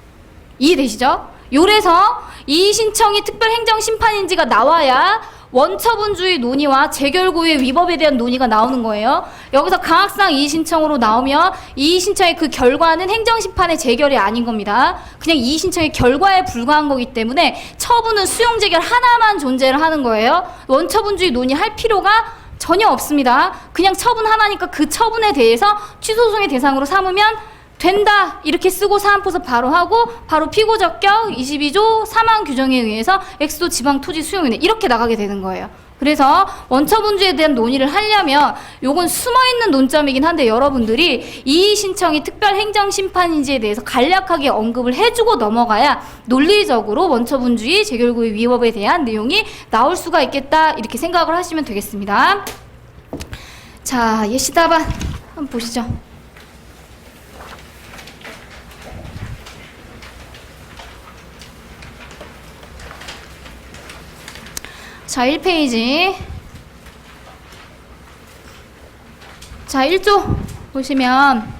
이해되시죠? 요래서 이 신청이 특별행정심판인지가 나와야 원처분주의 논의와 재결고의 위법에 대한 논의가 나오는 거예요. 여기서 강학상 이의신청으로 나오면 이의신청의 그 결과는 행정심판의 재결이 아닌 겁니다. 그냥 이의신청의 결과에 불과한 거기 때문에 처분은 수용재결 하나만 존재를 하는 거예요. 원처분주의 논의할 필요가 전혀 없습니다. 그냥 처분 하나니까 그 처분에 대해서 취소소송의 대상으로 삼으면 된다 이렇게 쓰고 사안포섭 바로 하고 바로 피고적격 22조 3항 규정에 의해서 엑스도 지방토지 수용이네 이렇게 나가게 되는 거예요. 그래서 원처분주에 대한 논의를 하려면 요건 숨어있는 논점이긴 한데 여러분들이 이의 신청이 특별행정심판인지에 대해서 간략하게 언급을 해주고 넘어가야 논리적으로 원처분주의 재결고의 위법에 대한 내용이 나올 수가 있겠다 이렇게 생각을 하시면 되겠습니다. 자, 예시답안 한번 보시죠. 자, 1페이지. 자, 1조 보시면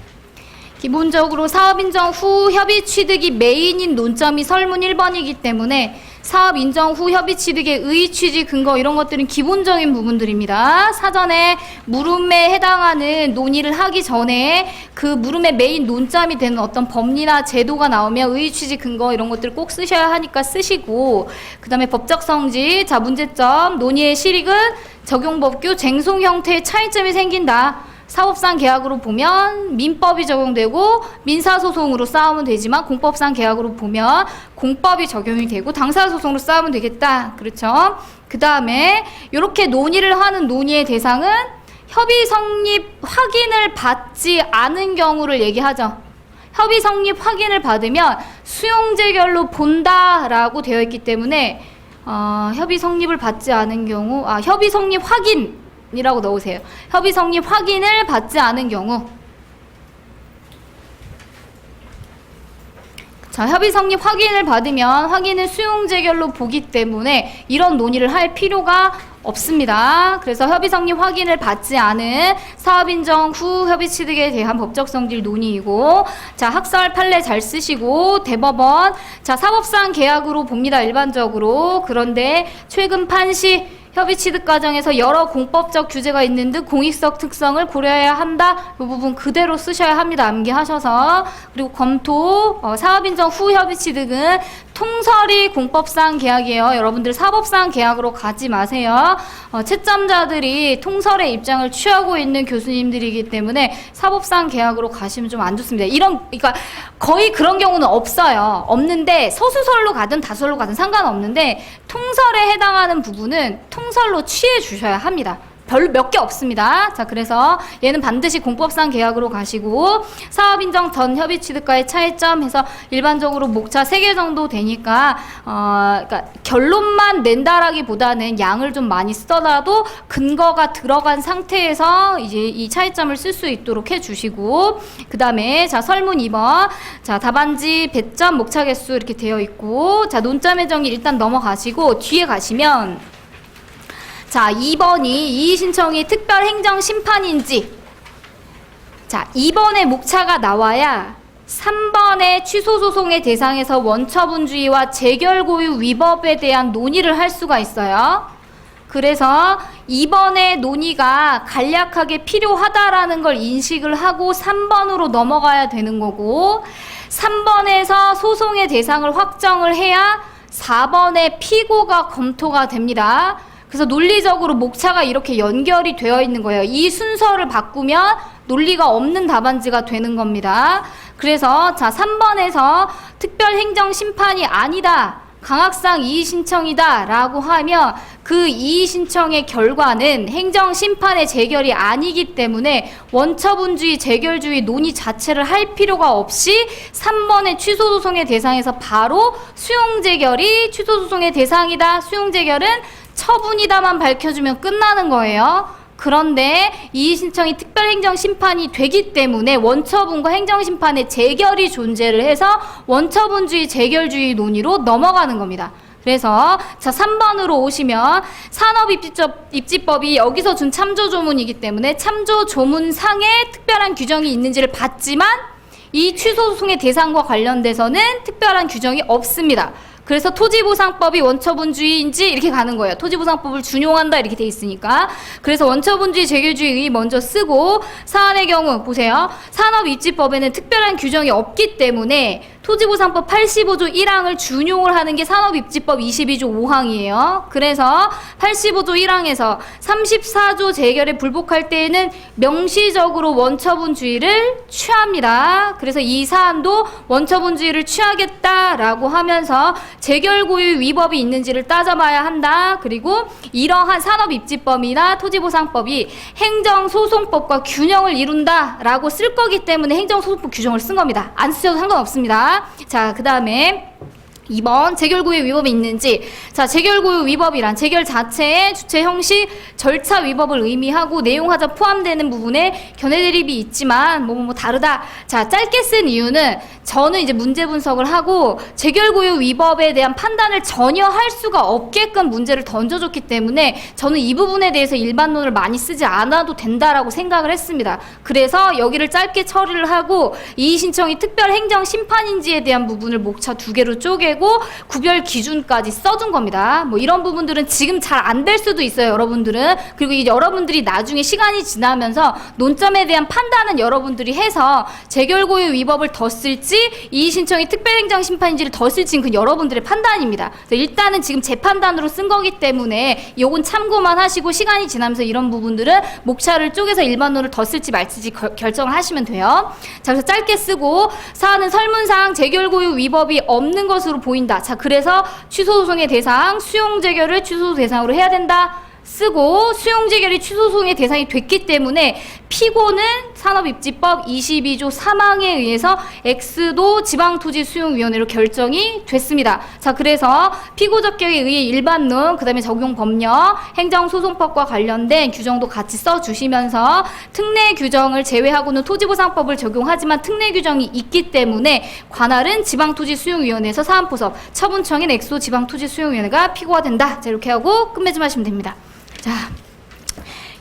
기본적으로 사업인정 후 협의 취득이 메인인 논점이 설문 1번이기 때문에 사업 인정 후 협의 취득의 의의 취지 근거 이런 것들은 기본적인 부분들입니다. 사전에 물음에 해당하는 논의를 하기 전에 그 물음의 메인 논점이 되는 어떤 법리나 제도가 나오면 의의 취지 근거 이런 것들 꼭 쓰셔야 하니까 쓰시고, 그 다음에 법적 성질, 자 문제점, 논의의 실익은 적용법규 쟁송 형태의 차이점이 생긴다. 사법상 계약으로 보면 민법이 적용되고 민사소송으로 싸우면 되지만 공법상 계약으로 보면 공법이 적용이 되고 당사소송으로 싸우면 되겠다. 그렇죠? 그 다음에 이렇게 논의를 하는 논의의 대상은 협의 성립 확인을 받지 않은 경우를 얘기하죠. 협의 성립 확인을 받으면 수용재결로 본다라고 되어 있기 때문에 협의 성립을 받지 않은 경우, 협의 성립 확인이라고 넣으세요. 협의 성립 확인을 받지 않은 경우. 자, 협의 성립 확인을 받으면 확인은 수용재결로 보기 때문에 이런 논의를 할 필요가 없습니다. 그래서 협의 성립 확인을 받지 않은 사업 인정 후 협의 취득에 대한 법적 성질 논의이고, 자, 학설 판례 잘 쓰시고, 대법원, 자, 사법상 계약으로 봅니다. 일반적으로. 그런데 최근 판시 협의 취득 과정에서 여러 공법적 규제가 있는 듯 공익적 특성을 고려해야 한다. 이 부분 그대로 쓰셔야 합니다. 암기하셔서. 그리고 검토, 사업 인정 후 협의 취득은 통설이 공법상 계약이에요. 여러분들 사법상 계약으로 가지 마세요. 채점자들이 통설의 입장을 취하고 있는 교수님들이기 때문에 사법상 계약으로 가시면 좀 안 좋습니다. 그러니까 거의 그런 경우는 없어요. 없는데 서수설로 가든 다수설로 가든 상관없는데 통설에 해당하는 부분은 통설로 취해 주셔야 합니다. 별 몇 개 없습니다. 자, 그래서 얘는 반드시 공법상 계약으로 가시고, 사업 인정 전 협의 취득과의 차이점 해서 일반적으로 목차 3개 정도 되니까 그러니까 결론만 낸다라기보다는 양을 좀 많이 쓰더라도 근거가 들어간 상태에서 이제 이 차이점을 쓸 수 있도록 해주시고, 그 다음에 자 설문 2번, 자 답안지 배점 목차 개수 이렇게 되어 있고, 자 논점의 정의 일단 넘어가시고 뒤에 가시면. 자, 2번이 이의 신청이 특별 행정 심판인지, 자, 2번의 목차가 나와야 3번의 취소 소송의 대상에서 원처분주의와 재결고유 위법에 대한 논의를 할 수가 있어요. 그래서 2번의 논의가 간략하게 필요하다라는 걸 인식을 하고 3번으로 넘어가야 되는 거고, 3번에서 소송의 대상을 확정을 해야 4번의 피고가 검토가 됩니다. 그래서 논리적으로 목차가 이렇게 연결이 되어 있는 거예요. 이 순서를 바꾸면 논리가 없는 답안지가 되는 겁니다. 그래서 자 3번에서 특별행정심판이 아니다, 강학상 이의신청이다 라고 하면 그 이의신청의 결과는 행정심판의 재결이 아니기 때문에 원처분주의, 재결주의 논의 자체를 할 필요가 없이 3번의 취소소송의 대상에서 바로 수용재결이 취소소송의 대상이다, 수용재결은 처분이다만 밝혀주면 끝나는 거예요. 그런데 이의신청이 특별행정심판이 되기 때문에 원처분과 행정심판의 재결이 존재를 해서 원처분주의, 재결주의 논의로 넘어가는 겁니다. 그래서 자 3번으로 오시면 산업입지법이 여기서 준 참조조문이기 때문에 참조조문상에 특별한 규정이 있는지를 봤지만 이 취소소송의 대상과 관련돼서는 특별한 규정이 없습니다. 그래서 토지보상법이 원처분주의인지 이렇게 가는 거예요. 토지보상법을 준용한다 이렇게 돼 있으니까. 그래서 원처분주의, 재결주의 먼저 쓰고, 사안의 경우 보세요. 산업입지법에는 특별한 규정이 없기 때문에 토지보상법 85조 1항을 준용을 하는 게 산업입지법 22조 5항이에요. 그래서 85조 1항에서 34조 재결에 불복할 때에는 명시적으로 원처분주의를 취합니다. 그래서 이 사안도 원처분주의를 취하겠다라고 하면서 재결고유 위법이 있는지를 따져봐야 한다. 그리고 이러한 산업입지법이나 토지보상법이 행정소송법과 균형을 이룬다라고 쓸 거기 때문에 행정소송법 규정을 쓴 겁니다. 안 쓰셔도 상관없습니다. 자, 그 다음에 2번 재결고유 위법이 있는지. 자, 재결고유 위법이란 재결 자체의 주체 형식 절차 위법을 의미하고 내용하자 포함되는 부분에 견해 대립이 있지만 뭐 다르다. 자, 짧게 쓴 이유는 저는 이제 문제 분석을 하고 재결고유 위법에 대한 판단을 전혀 할 수가 없게끔 문제를 던져줬기 때문에 저는 이 부분에 대해서 일반론을 많이 쓰지 않아도 된다라고 생각을 했습니다. 그래서 여기를 짧게 처리를 하고 이의신청이 특별행정심판인지에 대한 부분을 목차 2개로 쪼개고 빼고 구별 기준까지 써둔 겁니다. 뭐 이런 부분들은 지금 잘 안 될 수도 있어요, 여러분들은. 그리고 이제 여러분들이 나중에 시간이 지나면서 논점에 대한 판단은 여러분들이 해서 재결고유 위법을 더 쓸지 이의 신청이 특별행정 심판인지를 더 쓸지는 그 여러분들의 판단입니다. 그래서 일단은 지금 제 판단으로 쓴 거기 때문에 요건 참고만 하시고 시간이 지나면서 이런 부분들은 목차를 쪼개서 일반론을 더 쓸지 말지 결정을 하시면 돼요. 자, 그래서 짧게 쓰고 사안은 설문상 재결고유 위법이 없는 것으로 보인다. 자, 그래서 취소소송의 대상 수용재결을 취소 대상으로 해야 된다. 쓰고 수용재결이 취소소송의 대상이 됐기 때문에 피고는 산업입지법 22조 3항에 의해서 X도 지방토지수용위원회로 결정이 됐습니다. 자, 그래서 피고적격에 의해 일반론, 그 다음에 적용법령, 행정소송법과 관련된 규정도 같이 써주시면서 특례 규정을 제외하고는 토지보상법을 적용하지만 특례 규정이 있기 때문에 관할은 지방토지수용위원회에서 사안포섭, 처분청인 엑소 지방토지수용위원회가 피고가 된다. 자, 이렇게 하고 끝맺음 하시면 됩니다. 자,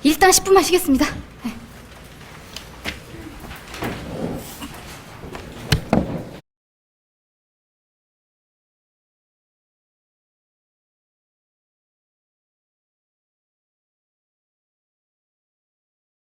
일단 10분만 쉬겠습니다.